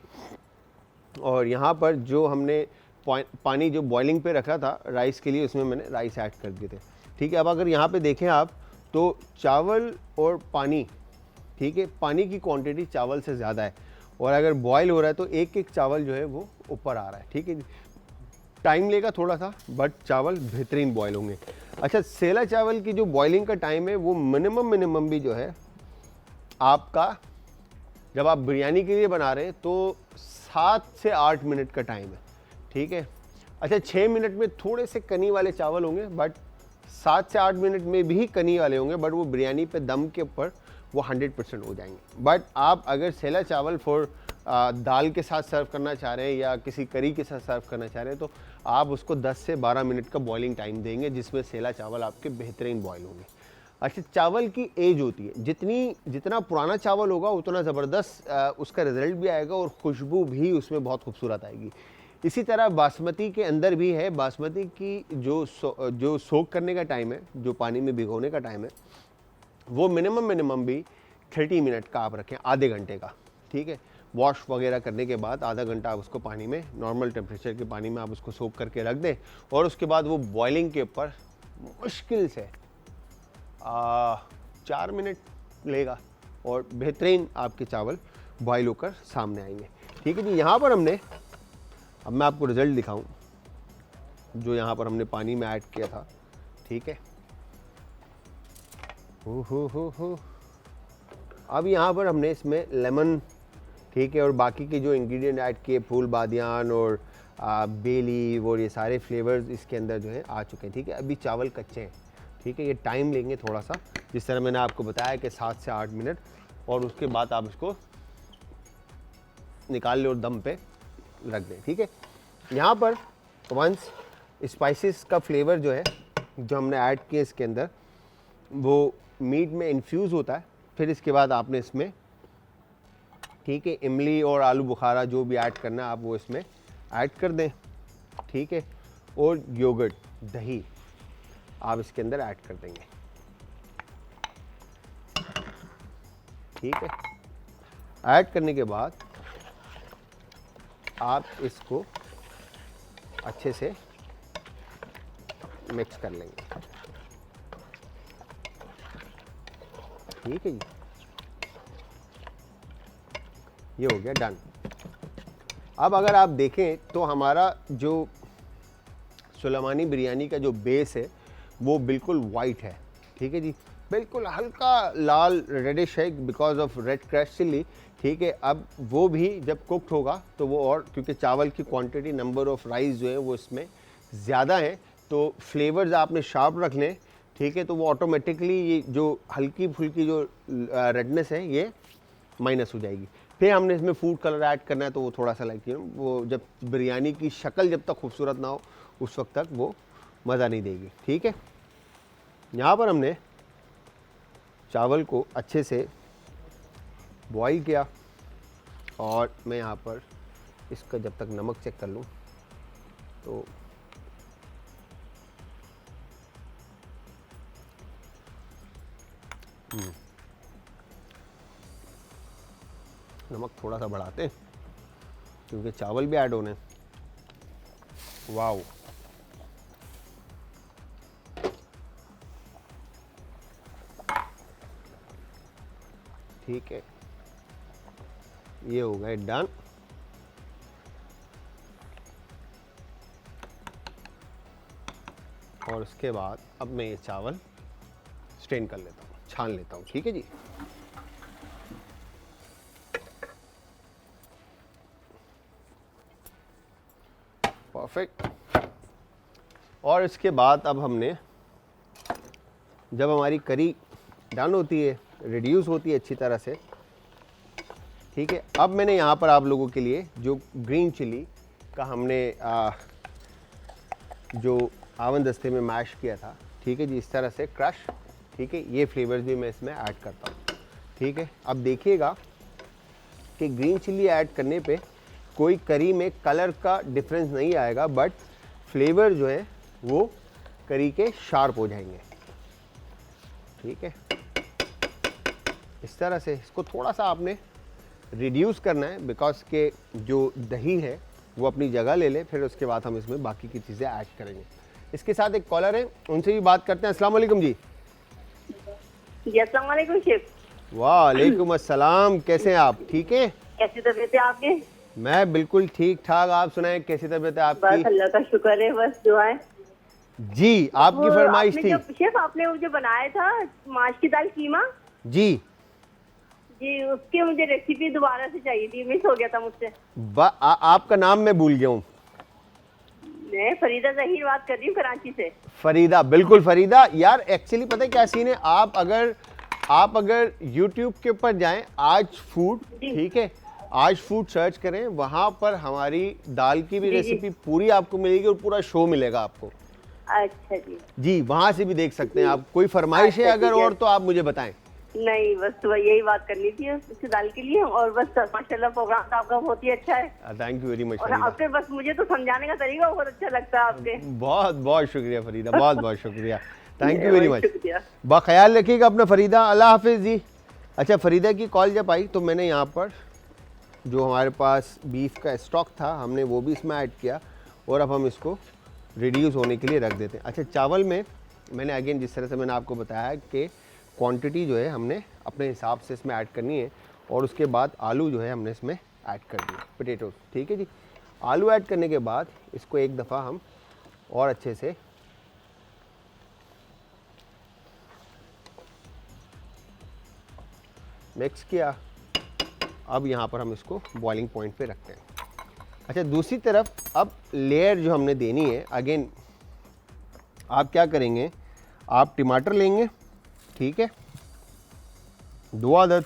और यहाँ पर जो हमने पानी जो बॉइलिंग पे रखा था राइस के लिए, उसमें मैंने राइस ऐड कर दिए थे। ठीक है, अब अगर यहाँ पे देखें आप तो चावल और पानी, ठीक है, पानी की क्वांटिटी चावल से ज़्यादा है और अगर बॉयल हो रहा है तो एक एक चावल जो है वो ऊपर आ रहा है। ठीक है जी, टाइम लेगा थोड़ा सा बट चावल बेहतरीन बॉयल होंगे। अच्छा, सेला चावल की जो बॉइलिंग का टाइम है वो मिनिमम भी जो है आपका, जब आप बिरयानी के लिए बना रहे हैं तो 7 से 8 मिनट का टाइम है। ठीक है, अच्छा 6 मिनट में थोड़े से कनी वाले चावल होंगे बट 7 से 8 मिनट में भी कनी वाले होंगे, बट वो बिरयानी पे दम के ऊपर वो 100% हो जाएंगे। बट आप अगर सेला चावल फॉर दाल के साथ सर्व करना चाह रहे हैं या किसी करी के साथ सर्व करना चाह रहे हैं तो आप उसको 10 से 12 मिनट का बॉइलिंग टाइम देंगे, जिसमें सेला चावल आपके बेहतरीन बॉयल होंगे। अच्छा, चावल की एज होती है, जितना पुराना चावल होगा उतना ज़बरदस्त उसका रिजल्ट भी आएगा और खुशबू भी उसमें बहुत खूबसूरत आएगी। इसी तरह बासमती के अंदर भी है, बासमती की जो सोक करने का टाइम है, जो पानी में भिगोने का टाइम है, वो मिनिमम भी 30 मिनट का आप रखें, आधे घंटे का। ठीक है, वॉश वगैरह करने के बाद आधा घंटा आप उसको पानी में, नॉर्मल टेम्परेचर के पानी में आप उसको सोक करके रख दें और उसके बाद वो बॉइलिंग के ऊपर मुश्किल से 4 मिनट लेगा और बेहतरीन आपके चावल बॉयल होकर सामने आएंगे। ठीक है जी, यहाँ पर हमने, अब मैं आपको रिज़ल्ट दिखाऊं जो यहाँ पर हमने पानी में ऐड किया था। ठीक है, हो अब यहाँ पर हमने इसमें लेमन, ठीक है, और बाकी के जो इंग्रेडिएंट ऐड किए, फूल बादियान और बे लीफ और ये सारे फ्लेवर्स इसके अंदर जो है आ चुके हैं। ठीक है, अभी चावल कच्चे हैं। ठीक है, ये टाइम लेंगे थोड़ा सा, जिस तरह मैंने आपको बताया कि 7 से 8 मिनट, और उसके बाद आप इसको निकाल लें और दम पे रख दें। ठीक है, यहाँ पर वंस स्पाइसेस का फ्लेवर जो है जो हमने ऐड किए इसके अंदर वो मीट में इन्फ्यूज़ होता है, फिर इसके बाद आपने इसमें, ठीक है, इमली और आलू बुखारा जो भी ऐड करना है आप वो इसमें ऐड कर दें। ठीक है, और योगर्ट, दही आप इसके अंदर ऐड कर देंगे। ठीक है, ऐड करने के बाद आप इसको अच्छे से मिक्स कर लेंगे। ठीक है जी, ये हो गया डन। अब अगर आप देखें तो हमारा जो सुलेमानी बिरयानी का जो बेस है वो बिल्कुल वाइट है। ठीक है जी, बिल्कुल हल्का लाल रेडिश है because of red crash chilli. ठीक है, अब वो भी जब कुक्ड होगा तो वो, और क्योंकि चावल की क्वांटिटी, नंबर ऑफ राइस जो है वो इसमें ज़्यादा है तो फ्लेवर्स आपने शार्प रख लें। ठीक है, तो वो ऑटोमेटिकली ये जो हल्की फुल्की जो रेडनेस है ये माइनस हो जाएगी। फिर हमने इसमें फूड कलर ऐड करना है तो वो थोड़ा सा लाइक वो जब बिरयानी की शक्ल जब तक खूबसूरत ना हो उस वक्त तक वो मज़ा नहीं देगी। ठीक है, यहाँ पर हमने चावल को अच्छे से बॉईल किया और मैं यहाँ पर इसका जब तक नमक चेक कर लूँ तो नमक थोड़ा सा बढ़ाते हैं क्योंकि चावल भी ऐड होने। वाओ, ठीक है, ये हो गए डन। और उसके बाद अब मैं ये चावल स्ट्रेन कर लेता हूँ, छान लेता हूँ। ठीक है जी, परफेक्ट। और इसके बाद अब हमने, जब हमारी करी डन होती है, रिड्यूस होती है अच्छी तरह से, ठीक है, अब मैंने यहाँ पर आप लोगों के लिए जो ग्रीन चिली का हमने जो आवन दस्ते में मैश किया था, ठीक है जी, इस तरह से क्रश, ठीक है, ये फ्लेवर्स भी मैं इसमें ऐड करता हूँ। ठीक है, अब देखिएगा कि ग्रीन चिली ऐड करने पे कोई करी में कलर का डिफरेंस नहीं आएगा, बट फ्लेवर जो है वो करी के शार्प हो जाएंगे। ठीक है, इस तरह से इसको थोड़ा सा आपने रिड्यूस करना है, बिकॉज के जो दही है वो अपनी जगह ले ले, फिर उसके बाद हम इसमें बाकी की चीज़ें ऐड करेंगे। इसके साथ एक कॉलर है, उनसे भी बात करते हैं। अस्सलाम वालेकुम जी। जी अस्सलाम वालेकुम शेफ। वालेकुम अस्सलाम, कैसे हैं आप? ठीक है, कैसी तबीयत है आपकी? मैं बिल्कुल ठीक ठाक। आप सुनाएं, कैसी तबीयत है बस आपकी? अल्लाह का शुक्र है, बस दुआएं। जी, आपकी फरमाइश थी। शेफ आपने वो जो बनाया था माश की दाल कीमा, जी जी उसकी मुझे रेसिपी दोबारा से चाहिए थी, मिस हो गया था मुझसे। आपका नाम मैं भूल गया हूँ। मैं फरीदा जहीर बात कर रही हूँ कराची से। फरीदा, बिल्कुल फरीदा। यार एक्चुअली पता है क्या सीन है, आप अगर YouTube के ऊपर जाएं, आज फूड, ठीक है, आज फूड सर्च करें, वहां पर हमारी दाल की भी जी, रेसिपी पूरी आपको मिलेगी और पूरा शो मिलेगा आपको। अच्छा जी। जी, वहां से भी देख सकते हैं आप। कोई फरमाइश है अच्छा, अगर ठीक है। और तो आप मुझे बताएं। नहीं बस तो यही बात करनी थी उस दाल के लिए, और बस माशाल्लाह प्रोग्राम तो आपका बहुत ही अच्छा है। थैंक यू वेरी मच और फरीदा। आपके बस मुझे तो समझाने का तरीका बहुत अच्छा लगता है आपके। बहुत बहुत शुक्रिया फरीदा, बहुत बहुत शुक्रिया। Thank you very much. शुक्रिया। बाख्याल रखिएगा अपना फरीदा, अल्लाह हाफिज़ जी। अच्छा, फरीदा की कॉल जब आई तो मैंने यहाँ पर जो हमारे पास बीफ का स्टॉक था, हमने वो भी इसमें ऐड किया और अब हम इसको रिड्यूस होने के लिए रख देते हैं। अच्छा, चावल में मैंने अगेन जिस तरह से मैंने आपको बताया कि क्वांटिटी जो है हमने अपने हिसाब से इसमें ऐड करनी है, और उसके बाद आलू जो है हमने इसमें ऐड कर दिए, पोटैटोज। ठीक है जी, आलू ऐड करने के बाद इसको एक दफ़ा हम और अच्छे से मिक्स किया। अब यहाँ पर हम इसको बॉइलिंग पॉइंट पे रखते हैं। अच्छा, दूसरी तरफ अब लेयर जो हमने देनी है, अगेन आप क्या करेंगे, आप टमाटर लेंगे, ठीक है, 2 अदद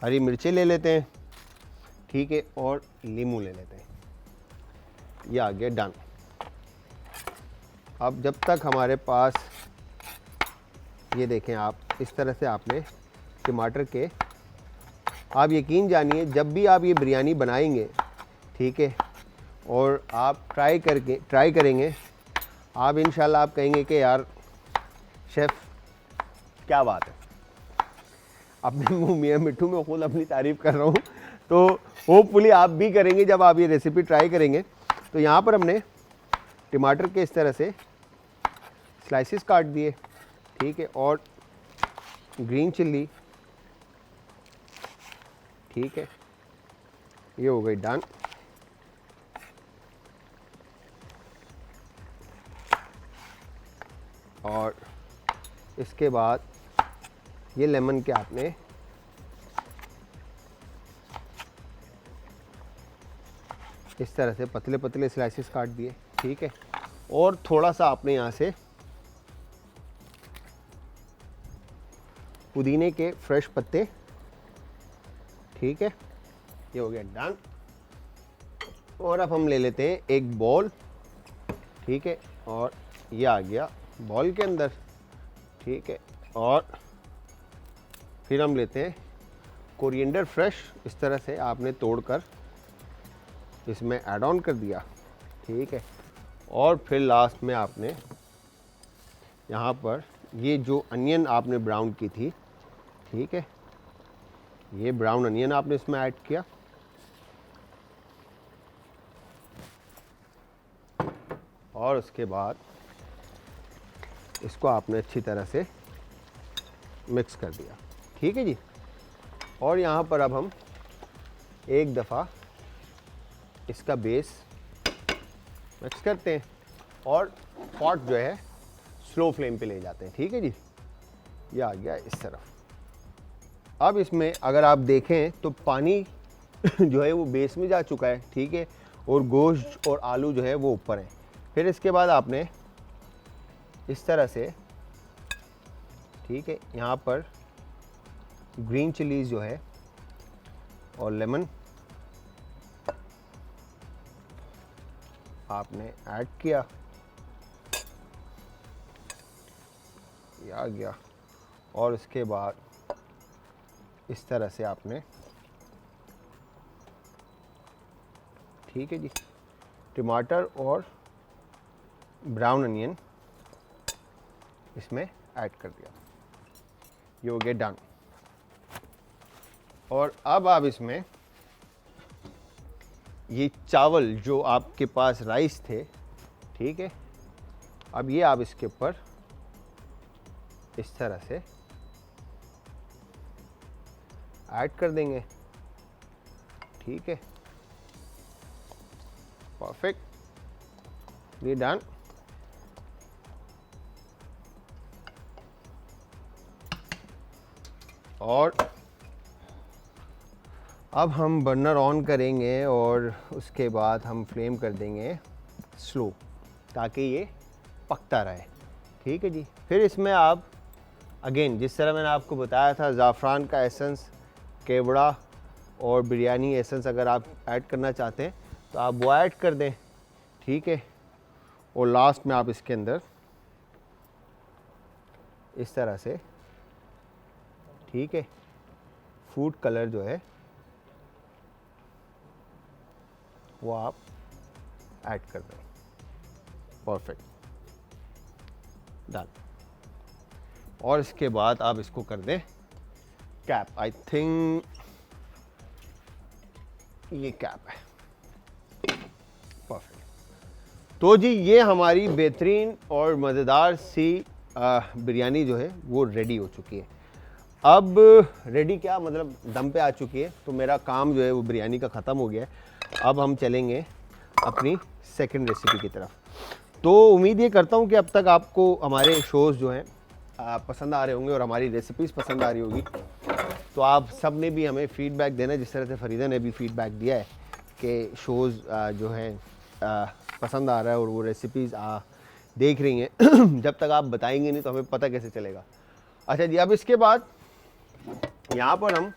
हरी मिर्चें ले लेते हैं, ठीक है, और नींबू ले लेते हैं। ये आ गया डन। अब जब तक हमारे पास ये देखें आप, इस तरह से आपने टमाटर के, आप यकीन जानिए जब भी आप ये बिरयानी बनाएंगे, ठीक है, और आप ट्राई करेंगे, आप इंशाल्लाह आप कहेंगे कि यार शेफ़ क्या बात है। अपने मुंह मियां मिट्ठू में खुद अपनी तारीफ़ कर रहा हूँ, तो होपफुली आप भी करेंगे जब आप ये रेसिपी ट्राई करेंगे। तो यहाँ पर हमने टमाटर के इस तरह से स्लाइसिस काट दिए, ठीक है, और ग्रीन चिल्ली, ठीक है, ये हो गई डन। और इसके बाद ये लेमन के आपने इस तरह से पतले पतले स्लाइसेस काट दिए, ठीक है, और थोड़ा सा आपने यहाँ से पुदीने के फ्रेश पत्ते, ठीक है, ये हो गया डन। और अब हम ले लेते हैं एक बॉल, ठीक है, और ये आ गया बॉल के अंदर, ठीक है, और फिर हम लेते हैं कोरिएंडर फ्रेश, इस तरह से आपने तोड़कर इसमें ऐड ऑन कर दिया, ठीक है, और फिर लास्ट में आपने यहाँ पर ये जो अनियन आपने ब्राउन की थी, ठीक है, ये ब्राउन अनियन आपने इसमें ऐड किया, और उसके बाद इसको आपने अच्छी तरह से मिक्स कर दिया, ठीक है जी। और यहाँ पर अब हम एक दफ़ा इसका बेस मिक्स करते हैं और पॉट जो है स्लो फ्लेम पे ले जाते हैं, ठीक है जी। ये आ गया इस तरफ। अब इसमें अगर आप देखें तो पानी जो है वो बेस में जा चुका है, ठीक है, और गोश्त और आलू जो है वो ऊपर है। फिर इसके बाद आपने इस तरह से, ठीक है, यहाँ पर ग्रीन चिलीज जो है और लेमन आपने ऐड किया, ये आ गया, और उसके बाद इस तरह से आपने ठीक है जी। टमाटर और ब्राउन अनियन इसमें ऐड कर दिया, ये हो गया डन। और अब आप इसमें ये चावल जो आपके पास राइस थे, ठीक है, अब ये आप इसके ऊपर इस तरह से ऐड कर देंगे, ठीक है, परफेक्ट, ये डन। और अब हम बर्नर ऑन करेंगे और उसके बाद हम फ्लेम कर देंगे स्लो, ताकि ये पकता रहे, ठीक है जी। फिर इसमें आप अगेन जिस तरह मैंने आपको बताया था, ज़ाफ़रान का एसेंस, केवड़ा और बिरयानी एसेंस अगर आप ऐड करना चाहते हैं तो आप वो ऐड कर दें, ठीक है। और लास्ट में आप इसके अंदर इस तरह से, ठीक है, फूड कलर जो है वो आप ऐड कर दें, परफेक्ट, डन। और इसके बाद आप इसको कर दें कैप, आई थिंक ये कैप है, परफेक्ट। तो जी ये हमारी बेहतरीन और मज़ेदार सी बिरयानी जो है वो रेडी हो चुकी है। अब रेडी क्या मतलब दम पे आ चुकी है, तो मेरा काम जो है वो बिरयानी का ख़त्म हो गया है। अब हम चलेंगे अपनी सेकंड रेसिपी की तरफ। तो उम्मीद ये करता हूँ कि अब तक आपको हमारे शोज़ जो हैं पसंद आ रहे होंगे और हमारी रेसिपीज़ पसंद आ रही होगी। तो आप सब ने भी हमें फ़ीडबैक देना, जिस तरह से फरीदा ने भी फ़ीडबैक दिया है कि शोज़ जो हैं पसंद आ रहा है और वो रेसिपीज़ देख रही हैं। जब तक आप बताएंगे नहीं तो हमें पता कैसे चलेगा। अच्छा जी, अब इसके बाद यहाँ पर हम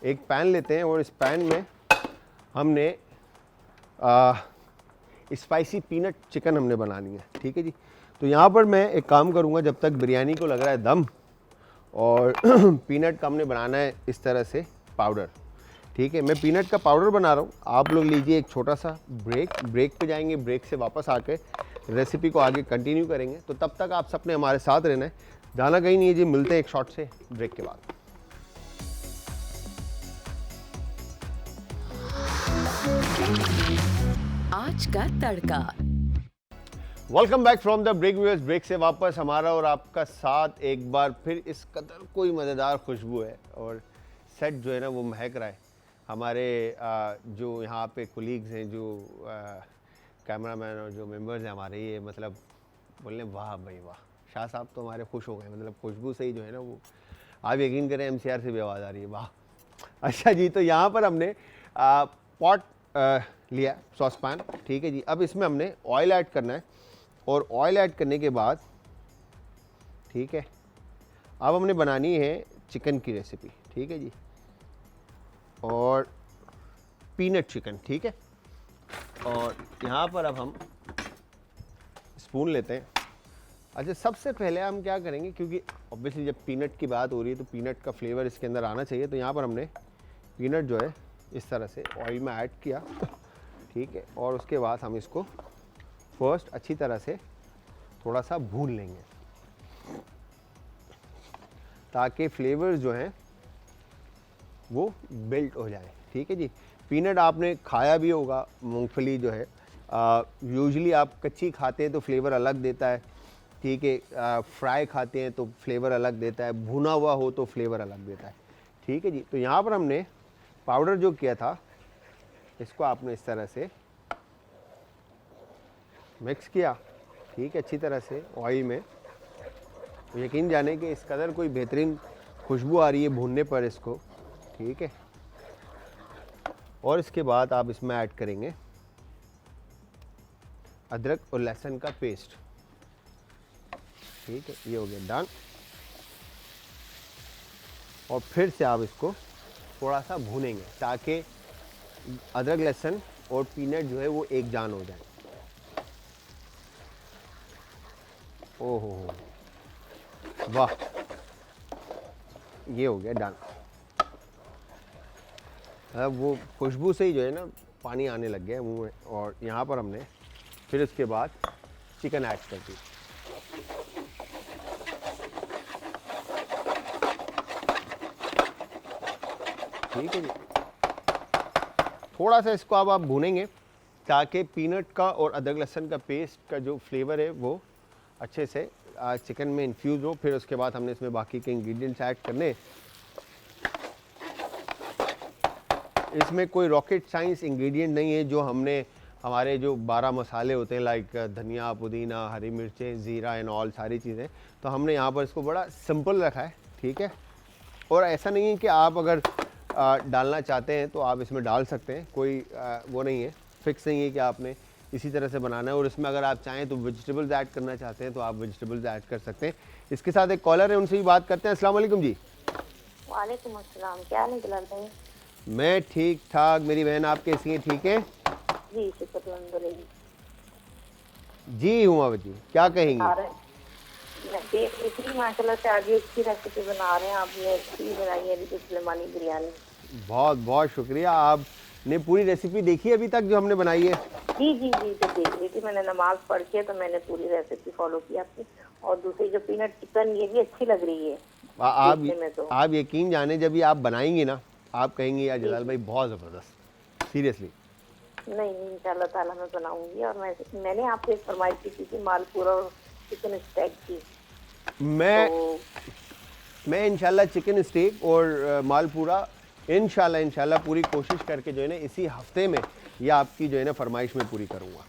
एक पैन लेते हैं और इस पैन में हमने स्पाइसी पीनट चिकन हमने बनानी है, ठीक है जी। तो यहाँ पर मैं एक काम करूँगा, जब तक बिरयानी को लग रहा है दम, और पीनट का हमने बनाना है इस तरह से पाउडर, ठीक है। मैं पीनट का पाउडर बना रहा हूँ, आप लोग लीजिए एक छोटा सा ब्रेक पे जाएंगे, ब्रेक से वापस आके रेसिपी को आगे कंटिन्यू करेंगे। तो तब तक आप सबने हमारे साथ रहना है, जाना कहीं नहीं है जी। मिलते हैं एक शॉर्ट से ब्रेक के बाद। आज का तड़का। Welcome back from the break viewers. Break से वापस हमारा और आपका साथ एक बार फिर। इस कदर कोई मज़ेदार खुशबू है और सेट जो है ना वो महक रहा है। हमारे जो यहाँ पे कोलीग्स हैं, जो कैमरामैन और जो मेंबर्स हैं हमारे, ये मतलब बोलने वाह भाई वाह, शाह साहब तो हमारे खुश हो गए। मतलब खुशबू से ही जो है ना वो, आप यकीन करें MCR से भी आवाज़ आ रही है, वाह। अच्छा जी, तो यहाँ पर हमने पॉट लिया, सॉस पैन, ठीक है जी। अब इसमें हमने ऑयल ऐड करना है और ऑयल ऐड करने के बाद, ठीक है, अब हमने बनानी है चिकन की रेसिपी, ठीक है जी, और पीनट चिकन, ठीक है। और यहाँ पर अब हम स्पून लेते हैं। अच्छा, सबसे पहले हम क्या करेंगे, क्योंकि ऑब्वियसली जब पीनट की बात हो रही है तो पीनट का फ्लेवर इसके अंदर आना चाहिए। तो यहाँ पर हमने पीनट जो है इस तरह से ऑयल में ऐड किया, ठीक है। और उसके बाद हम इसको फर्स्ट अच्छी तरह से थोड़ा सा भून लेंगे, ताकि फ्लेवर्स जो हैं वो बिल्ट हो जाए, ठीक है जी। पीनट आपने खाया भी होगा, मूंगफली जो है यूजुअली आप कच्ची खाते हैं तो फ्लेवर अलग देता है, ठीक है। फ्राई खाते हैं तो फ्लेवर अलग देता है, भुना हुआ हो तो फ्लेवर अलग देता है, ठीक है जी। तो यहाँ पर हमने पाउडर जो किया था, इसको आपने इस तरह से मिक्स किया, ठीक है, अच्छी तरह से ऑयल में। यकीन जाने कि इस कदर कोई बेहतरीन खुशबू आ रही है भूनने पर इसको, ठीक है। और इसके बाद आप इसमें ऐड करेंगे अदरक और लहसुन का पेस्ट, ठीक है, ये हो गया डन। और फिर से आप इसको थोड़ा सा भूनेंगे ताकि अदरक लहसुन और पीनट जो है वो एक जान हो जाए। ओहो वाह, ये हो गया डन। अब वो खुशबू से ही जो है ना पानी आने लग गया है मुंह में। और यहाँ पर हमने फिर उसके बाद चिकन ऐड कर दी। ठीक है जी, थोड़ा सा इसको अब आप भूनेंगे ताकि पीनट का और अदरक लहसुन का पेस्ट का जो फ्लेवर है वो अच्छे से चिकन में इन्फ्यूज़ हो। फिर उसके बाद हमने इसमें बाकी के इंग्रेडिएंट्स ऐड करने। इसमें कोई रॉकेट साइंस इंग्रेडिएंट नहीं है। जो हमने हमारे जो 12 मसाले होते हैं लाइक धनिया, पुदीना, हरी मिर्चें, ज़ीरा एंड ऑल सारी चीज़ें, तो हमने यहाँ पर इसको बड़ा सिंपल रखा है। ठीक है, और ऐसा नहीं है कि आप अगर डालना चाहते हैं तो आप इसमें डाल सकते हैं, कोई वो नहीं है, फिक्स नहीं है कि आपने इसी तरह से बनाना है। और इसमें अगर आप चाहें तो वेजिटेबल्स ऐड करना चाहते हैं तो आप वेजिटेबल्स ऐड कर सकते हैं। इसके साथ एक कॉलर है, उनसे भी बात करते हैं। अस्सलाम वालेकुम जी। वालेकुम अस्सलाम, क्या हाल है बिलाल भाई? मैं ठीक ठाक, मेरी बहन आप कैसी हैं? ठीक है जी शुक्र अल्हम्दुलिल्लाह। जी। हुआ जी, क्या कहेंगी? मैं देख रही थी माशाल्लाह से आज ये अच्छी रेसिपी बना रहे हैं आपने, अच्छी बनाई है अभी सुलेमानी बिरयानी। बहुत बहुत शुक्रिया। आपने पूरी रेसिपी देखी अभी तक जो हमने बनाई है? जी जी जी, तो देख रही थी, मैंने नमाज पढ़ के तो मैंने पूरी रेसिपी फॉलो की आपकी। और दूसरी जो पीनट चिकन, ये भी अच्छी लग रही है देखने में तो। आप यकीन जाने जब ये आप बनाएंगी ना, आप कहेंगी यार जलाल भाई बहुत ज़बरदस्त, सीरियसली। नहीं इंशाल्लाह ताला मैं बनाऊंगी। और मैंने आपको एक फरमाइश की थी मालपूरा और चिकन स्टेक की। मैं इंशाल्लाह चिकन स्टेक और मालपूरा इंशाल्लाह पूरी कोशिश करके जो है ना इसी हफ्ते में ये आपकी जो है ना फरमाइश में पूरी करूँगा।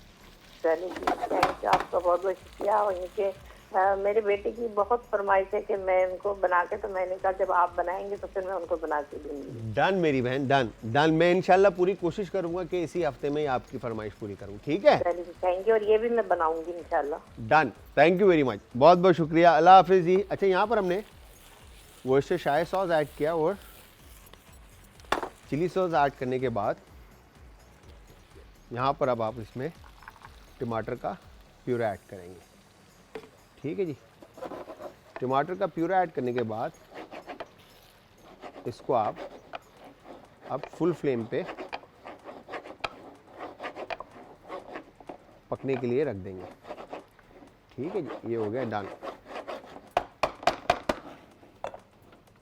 चलिए थैंक यू, आपका बहुत बहुत शुक्रिया। और इनके मेरे बेटे की बहुत फरमाइश है कि मैं उनको बना के, तो मैंने कहा जब आप बनाएंगे तो फिर मैं उनको बना के दूंगी। डन मेरी बहन, डन डन। मैं इंशाल्लाह पूरी कोशिश करूंगा कि इसी हफ्ते में आपकी फरमाइश पूरी करूं। ठीक है, चलिए थैंक यू, और ये भी मैं बनाऊंगी इंशाल्लाह। Done, thank you very much, बहुत बहुत शुक्रिया, अल्लाह हाफिज़ जी। अच्छा, यहाँ पर हमने वर्सेस्टर शायर सॉस ऐड किया और चिली सॉस ऐड करने के बाद यहाँ पर अब आप इसमें टमाटर का प्यूरा ऐड करेंगे। ठीक है जी, टमाटर का प्यूरा ऐड करने के बाद इसको आप अब फुल फ्लेम पे पकने के लिए रख देंगे। ठीक है जी, ये हो गया डन।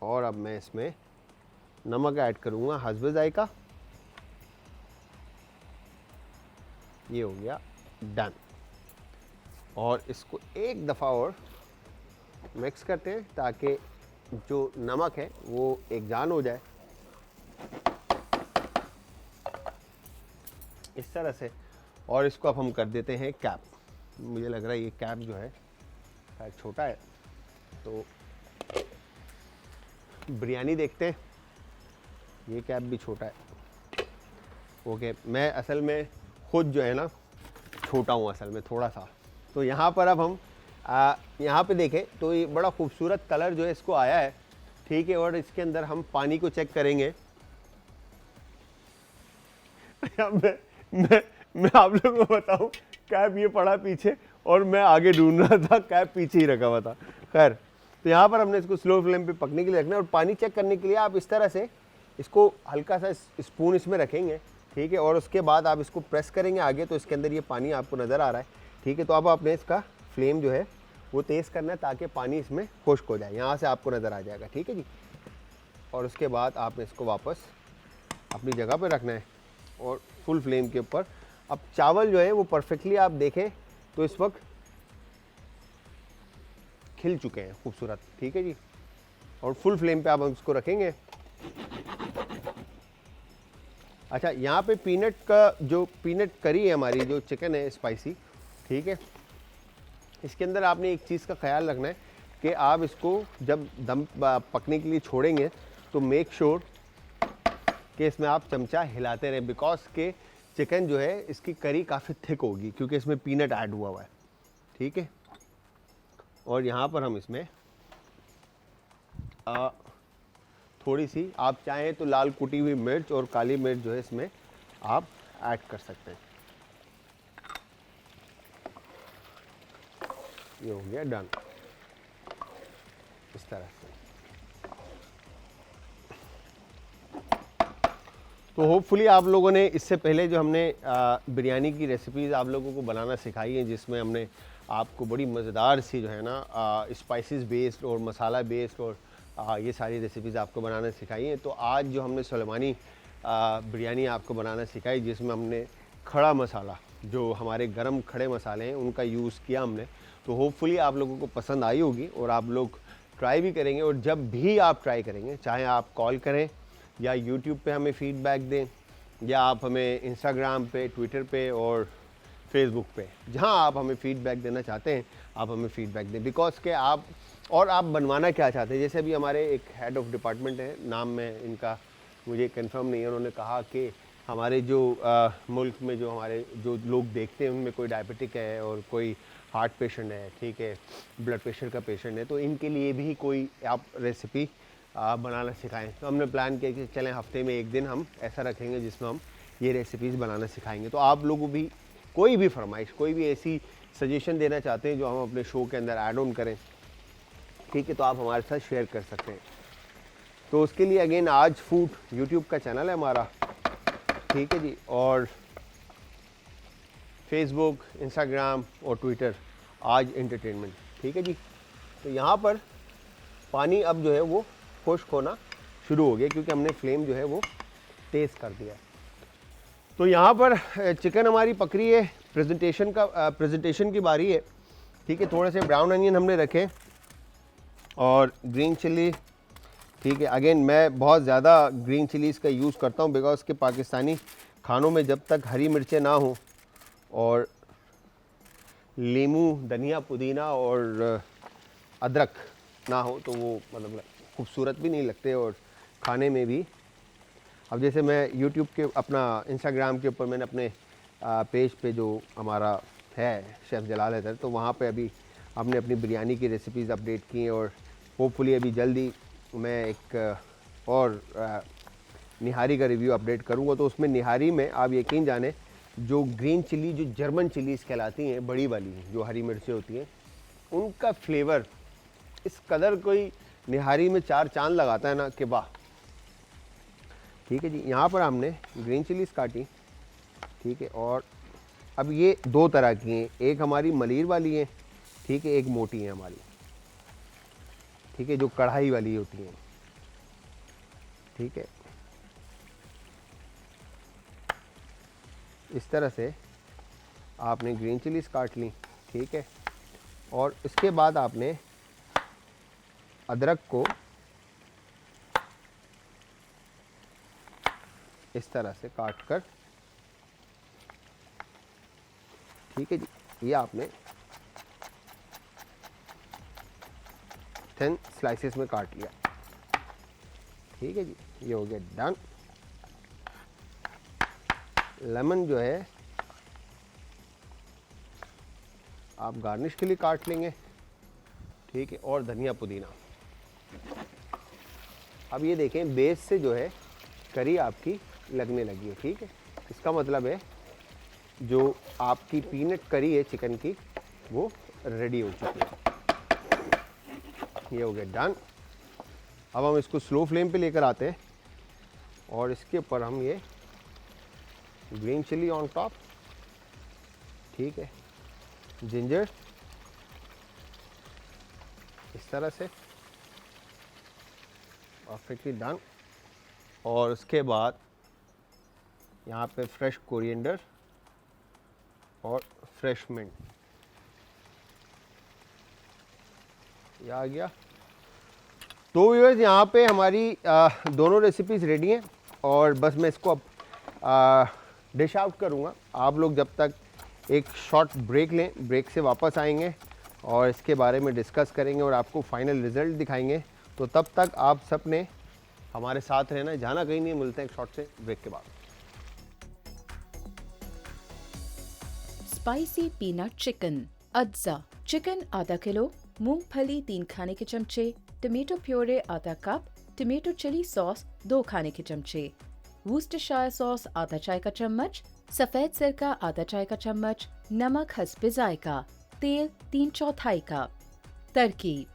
और अब मैं इसमें नमक ऐड करूँगा हस्बे जायका। ये हो गया डन। और इसको एक दफ़ा और मिक्स करते हैं ताकि जो नमक है वो एक जान हो जाए इस तरह से। और इसको अब हम कर देते हैं कैप। मुझे लग रहा है ये कैप जो है शायद छोटा है, तो बिरयानी देखते हैं। ये कैप भी छोटा है। ओके, मैं असल में खुद जो है ना छोटा हूँ असल में थोड़ा सा। तो यहाँ पर अब हम यहाँ पे देखें तो ये बड़ा खूबसूरत कलर जो है इसको आया है। ठीक है, और इसके अंदर हम पानी को चेक करेंगे। मैं आप लोगों को बताऊं, कैप ये पड़ा पीछे और मैं आगे ढूंढ रहा था, कैप पीछे ही रखा हुआ था। खैर, तो यहाँ पर हमने इसको स्लो फ्लेम पे पकने के लिए रखना है। और पानी चेक करने के लिए आप इस तरह से इसको हल्का सा स्पून इसमें रखेंगे। ठीक है, और उसके बाद आप इसको प्रेस करेंगे आगे, तो इसके अंदर ये पानी आपको नज़र आ रहा है। ठीक है, तो अब आपने इसका फ्लेम जो है वो तेज़ करना है ताकि पानी इसमें खुश्क हो जाए। यहाँ से आपको नज़र आ जाएगा। ठीक है जी, और उसके बाद आपने इसको वापस अपनी जगह पर रखना है और फुल फ्लेम के ऊपर। अब चावल जो है वो परफेक्टली आप देखें तो इस वक्त खिल चुके हैं खूबसूरत। ठीक है जी, और फुल फ्लेम पे आप इसको रखेंगे। अच्छा, यहाँ पे पीनट का जो पीनट करी है हमारी, जो चिकन है स्पाइसी, ठीक है, इसके अंदर आपने एक चीज़ का ख्याल रखना है कि आप इसको जब दम पकने के लिए छोड़ेंगे तो मेक श्योर कि इसमें आप चमचा हिलाते रहें, बिकॉज के चिकन जो है इसकी करी काफ़ी थिक होगी क्योंकि इसमें पीनट ऐड हुआ हुआ है। ठीक है, और यहाँ पर हम इसमें थोड़ी सी आप चाहें तो लाल कुटी हुई मिर्च और काली मिर्च जो है इसमें आप ऐड कर सकते हैं। ये हो गया डन इस तरह से। तो होपफुली आप लोगों ने इससे पहले जो हमने बिरयानी की रेसिपीज़ आप लोगों को बनाना सिखाई है, जिसमें हमने आपको बड़ी मज़ेदार सी जो है ना स्पाइसेस बेस्ड और मसाला बेस्ड और ये सारी रेसिपीज़ आपको बनाना सिखाई हैं। तो आज जो हमने सुलेमानी बिरयानी आपको बनाना सिखाई, जिसमें हमने खड़ा मसाला, जो हमारे गरम खड़े मसाले हैं, उनका यूज़ किया हमने। तो होपफुली आप लोगों को पसंद आई होगी और आप लोग ट्राई भी करेंगे। और जब भी आप ट्राई करेंगे, चाहे आप कॉल करें या यूट्यूब पे हमें फ़ीडबैक दें, या आप हमें इंस्टाग्राम पे, ट्विटर पे और फेसबुक पे, जहाँ आप हमें फ़ीडबैक देना चाहते हैं, आप हमें फ़ीडबैक दें। बिकॉज़ के आप बनवाना क्या चाहते हैं। जैसे अभी हमारे एक हेड ऑफ़ डिपार्टमेंट है, नाम में इनका मुझे कंफर्म नहीं है, उन्होंने कहा कि हमारे जो मुल्क में जो हमारे जो लोग देखते हैं उनमें कोई डायबिटिक है और कोई हार्ट पेशेंट है, ठीक है, ब्लड प्रेशर का पेशेंट है, तो इनके लिए भी कोई आप रेसिपी बनाना सिखाएं। तो हमने प्लान किया कि चलें हफ्ते में एक दिन हम ऐसा रखेंगे जिसमें हम ये रेसिपीज़ बनाना सिखाएंगे। तो आप लोगों भी कोई भी फरमाइश, कोई भी ऐसी सजेशन देना चाहते हैं जो हम अपने शो के अंदर ऐड ऑन करें, ठीक है, तो आप हमारे साथ शेयर कर सकते हैं। तो उसके लिए अगेन आज फूड यूट्यूब का चैनल है हमारा, ठीक है जी, और फेसबुक, इंस्टाग्राम और ट्विटर आज एंटरटेनमेंट, ठीक है जी। तो यहाँ पर पानी अब जो है वो खुश्क होना शुरू हो गया, क्योंकि हमने फ्लेम जो है वो तेज़ कर दिया है। तो यहाँ पर चिकन हमारी पक रही है, प्रेजेंटेशन की बारी है, ठीक है। थोड़े से ब्राउन अनियन हमने रखे और ग्रीन चिली, ठीक है। अगेन मैं बहुत ज़्यादा ग्रीन चिलीज़ का यूज़ करता हूँ, बिकॉज के पाकिस्तानी खानों में जब तक हरी मिर्चें ना हो और लीमू, धनिया, पुदीना और अदरक ना हो तो वो मतलब खूबसूरत भी नहीं लगते और खाने में भी। अब जैसे मैं यूट्यूब के अपना इंस्टाग्राम के ऊपर मैंने अपने पेज पे जो हमारा है शेफ़ जलाल हैदर, तो वहाँ पे अभी हमने अपनी बिरयानी की रेसिपीज़ अपडेट की हैं और होपफुली अभी जल्दी मैं एक और निहारी का रिव्यू अपडेट करूँगा। तो उसमें निहारी में आप यकीन जाने, जो ग्रीन चिली, जो जर्मन चिलीज़ कहलाती हैं, बड़ी वाली जो हरी मिर्चें होती हैं, उनका फ्लेवर इस कदर कोई निहारी में चार चांद लगाता है ना कि वाह, ठीक है जी। यहाँ पर हमने ग्रीन चिलीज़ काटी, ठीक है, और अब ये दो तरह की हैं, एक हमारी मलीर वाली है, ठीक है, एक मोटी है हमारी, ठीक है, जो कढ़ाई वाली होती हैं, ठीक है। इस तरह से आपने ग्रीन चिलीज़ काट ली, ठीक है, और इसके बाद आपने अदरक को इस तरह से काट कर, ठीक है जी, ये आपने 10 स्लाइसेस में काट लिया, ठीक है जी, ये हो गया डन। लेमन जो है आप गार्निश के लिए काट लेंगे, ठीक है, और धनिया पुदीना। अब ये देखें बेस से जो है करी आपकी लगने लगी है, ठीक है। इसका मतलब है जो आपकी पीनट करी है चिकन की वो रेडी हो चुकी है। ये हो गया डन। अब हम इसको स्लो फ्लेम पे लेकर आते हैं और इसके ऊपर हम ये ग्रीन चिली ऑन टॉप, ठीक है, जिंजर इस तरह से परफेक्टली डन। और उसके बाद यहाँ पे फ्रेश कोरिएंडर और फ्रेश मिंट, ये आ गया। तो व्यूअर्स यहाँ पे हमारी दोनों रेसिपीज़ रेडी हैं और बस मैं इसको अब डिश आउट करूँगा। आप लोग जब तक एक शॉर्ट ब्रेक लें, ब्रेक से वापस आएंगे और इसके बारे में डिस्कस करेंगे और आपको फाइनल रिज़ल्ट दिखाएंगे। तो तब तक आप सब ने हमारे साथ रहना, जाना कहीं नहीं। मिलते हैं एक शॉर्ट से ब्रेक के बाद। स्पाइसी पीनट चिकन अज्जा चिकन आधा किलो, मूंगफली 3 खाने के चमचे, टमेटो प्योरे आधा कप, टमेटो चिली सॉस 2 खाने के चमचे, वूस्टरशायर सॉस आधा चाय का चम्मच, सफेद सिरका आधा चाय का चम्मच, नमक हस्बे जायका, तेल 3/4 कप। तरकीब: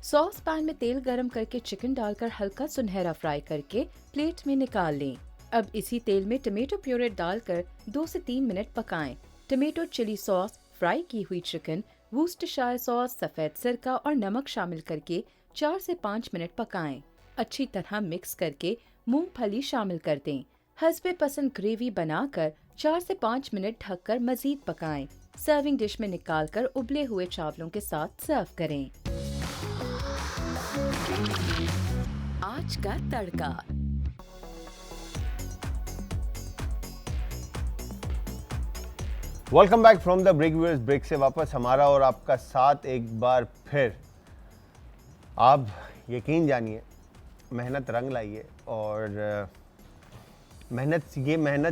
सॉस पैन में तेल गरम करके चिकन डालकर हल्का सुनहरा फ्राई करके प्लेट में निकाल लें। अब इसी तेल में टमेटो प्यूरे डालकर 2 से 3 मिनट पकाएं। टमेटो चिली सॉस, फ्राई की हुई चिकन, वूस्टरशायर सॉस, सफेद सिरका और नमक शामिल करके 4 से 5 मिनट पकाएं। अच्छी तरह मिक्स करके मूंगफली शामिल कर दें। हस्बे पसंद ग्रेवी बनाकर 4 से 5 मिनट ढककर मजीद पकाएं। सर्विंग डिश में निकालकर उबले हुए चावलों के साथ सर्व करें। आज का तड़का। Welcome back from the break. Viewers, break से वापस हमारा और आपका साथ एक बार फिर। आप यकीन जानिए, मेहनत रंग लाई है और मेहनत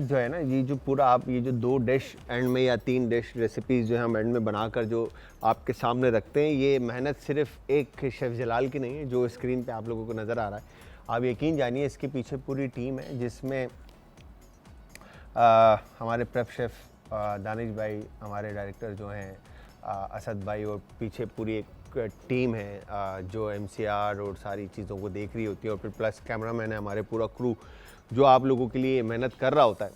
जो है ना, ये जो पूरा आप ये जो 2 डिश एंड में या 3 डिश रेसिपीज़ जो है हम एंड में बनाकर जो आपके सामने रखते हैं, ये मेहनत सिर्फ एक शेफ़ जलाल की नहीं है जो स्क्रीन पे आप लोगों को नज़र आ रहा है। आप यकीन जानिए, इसके पीछे पूरी टीम है जिसमें हमारे प्रेप शेफ़ दानिश भाई, हमारे डायरेक्टर जो हैं असद भाई, और पीछे पूरी एक टीम है जो MCR और सारी चीज़ों को देख रही होती है, और फिर प्लस कैमरामैन है, हमारे पूरा क्रू जो आप लोगों के लिए मेहनत कर रहा होता है।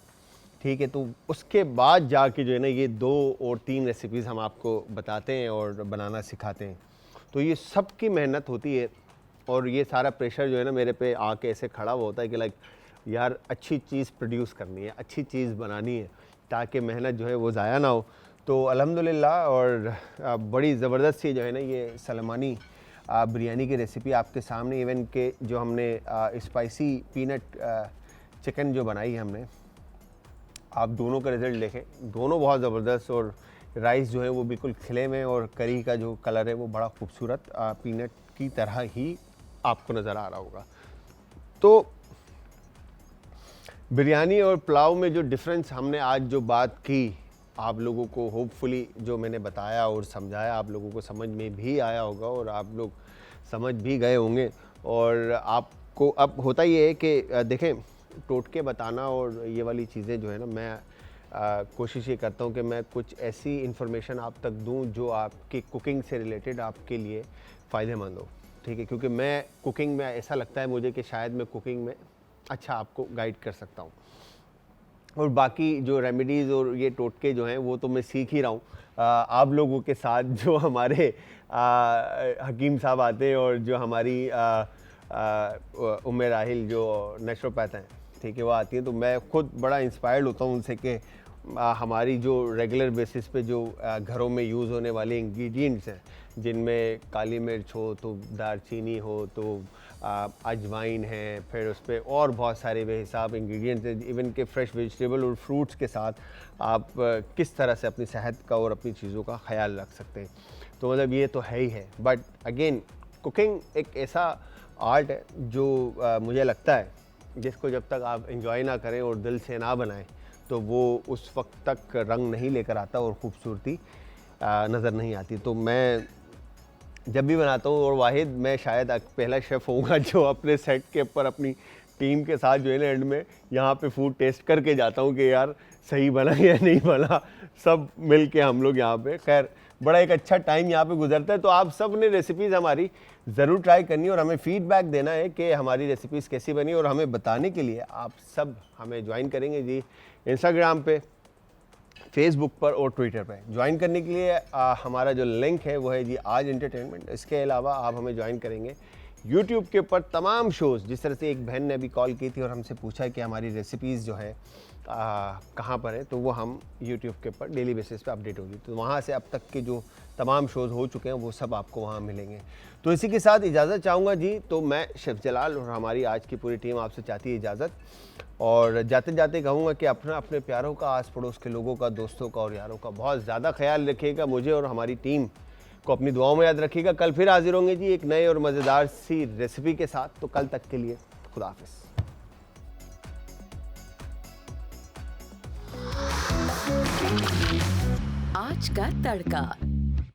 ठीक है, तो उसके बाद जाके जो है ना ये 2 और 3 रेसिपीज़ हम आपको बताते हैं और बनाना सिखाते हैं। तो ये सबकी मेहनत होती है और ये सारा प्रेशर जो है ना मेरे पे आके ऐसे खड़ा हुआ होता है कि लाइक यार अच्छी चीज़ प्रोड्यूस करनी है, अच्छी चीज़ बनानी है ताकि मेहनत जो है वो ज़ाया ना हो। तो अल्हम्दुलिल्लाह, और बड़ी ज़बरदस्त सी जो है ना ये सलमानी बिरयानी की रेसिपी आपके सामने, इवन के जो हमने स्पाइसी पीनट चिकन जो बनाई है हमने, आप दोनों का रिज़ल्ट देखें, दोनों बहुत ज़बरदस्त। और राइस जो है वो बिल्कुल खिले में, और करी का जो कलर है वो बड़ा खूबसूरत पीनट की तरह ही आपको नज़र आ रहा होगा। तो बिरयानी और पुलाव में जो डिफरेंस हमने आज जो बात की, आप लोगों को होपफुली जो मैंने बताया और समझाया आप लोगों को समझ में भी आया होगा और आप लोग समझ भी गए होंगे। और आपको अब होता ये है कि देखें, टोटके बताना और ये वाली चीज़ें जो है ना, मैं कोशिश ये करता हूँ कि मैं कुछ ऐसी इन्फॉर्मेशन आप तक दूँ जो आपकी कुकिंग से रिलेटेड आपके लिए फ़ायदेमंद हो। ठीक है, क्योंकि मैं कुकिंग में ऐसा लगता है मुझे कि शायद मैं कुकिंग में अच्छा आपको गाइड कर सकता हूँ, और बाकी जो रेमेडीज़ और ये टोटके जो हैं वो तो मैं सीख ही रहा हूँ आप लोगों के साथ। जो हमारे हकीम साहब आते हैं और जो हमारी उम्मे राहिल जो नेचुरोपैथ हैं, ठीक है, वो आती हैं, तो मैं खुद बड़ा इंस्पायर्ड होता हूँ उनसे कि हमारी जो रेगुलर बेसिस पे जो घरों में यूज़ होने वाले इंग्रेडिएंट्स हैं, जिनमें काली मिर्च हो तो दालचीनी हो तो अजवाइन है, फिर उस पर और बहुत सारे बेहिसाब इंग्रेडिएंट्स हैं, इवन के फ्रेश वेजिटेबल और फ्रूट्स के साथ आप किस तरह से अपनी सेहत का और अपनी चीज़ों का ख्याल रख सकते हैं। तो मतलब ये तो है ही है, बट अगेन कुकिंग एक ऐसा आर्ट है जो मुझे लगता है जिसको जब तक आप एंजॉय ना करें और दिल से ना बनाएं तो वो उस वक्त तक रंग नहीं लेकर आता और ख़ूबसूरती नज़र नहीं आती। तो मैं जब भी बनाता हूँ, और वाहिद मैं शायद पहला शेफ़ होऊंगा जो अपने सेट के ऊपर अपनी टीम के साथ जो है ना एंड में यहाँ पे फूड टेस्ट करके जाता हूँ कि यार सही बना या नहीं बना, सब मिल के हम लोग यहाँ पे। खैर बड़ा एक अच्छा टाइम यहाँ पे गुजरता है। तो आप सब ने रेसिपीज़ हमारी ज़रूर ट्राई करनी और हमें फ़ीडबैक देना है कि हमारी रेसिपीज़ कैसी बनी, और हमें बताने के लिए आप सब हमें ज्वाइन करेंगे जी इंस्टाग्राम पे, फेसबुक पर और ट्विटर पे। ज्वाइन करने के लिए हमारा जो लिंक है वो है जी आज एंटरटेनमेंट। इसके अलावा आप हमें ज्वाइन करेंगे यूट्यूब के ऊपर तमाम शोज़। जिस तरह से एक बहन ने अभी कॉल की थी और हमसे पूछा कि हमारी रेसिपीज़ जो है कहाँ पर है, तो वो हम यूट्यूब के ऊपर डेली बेसिस पे अपडेट होगी। तो वहाँ से अब तक के जो तमाम शोज़ हो चुके हैं वो सब आपको वहाँ मिलेंगे। तो इसी के साथ इजाज़त चाहूँगा जी। तो मैं शेफ़ जलाल और हमारी आज की पूरी टीम आपसे चाहती है इजाज़त, और जाते जाते कहूँगा कि अपने प्यारों का, आस पड़ोस के लोगों का, दोस्तों का और यारों का बहुत ज़्यादा ख्याल रखिएगा। मुझे और हमारी टीम को अपनी दुआओं में याद रखिएगा। कल फिर हाजिर होंगे जी एक नए और मज़ेदार सी रेसिपी के साथ। तो कल तक के लिए खुदा हाफिज़। आज का तड़का।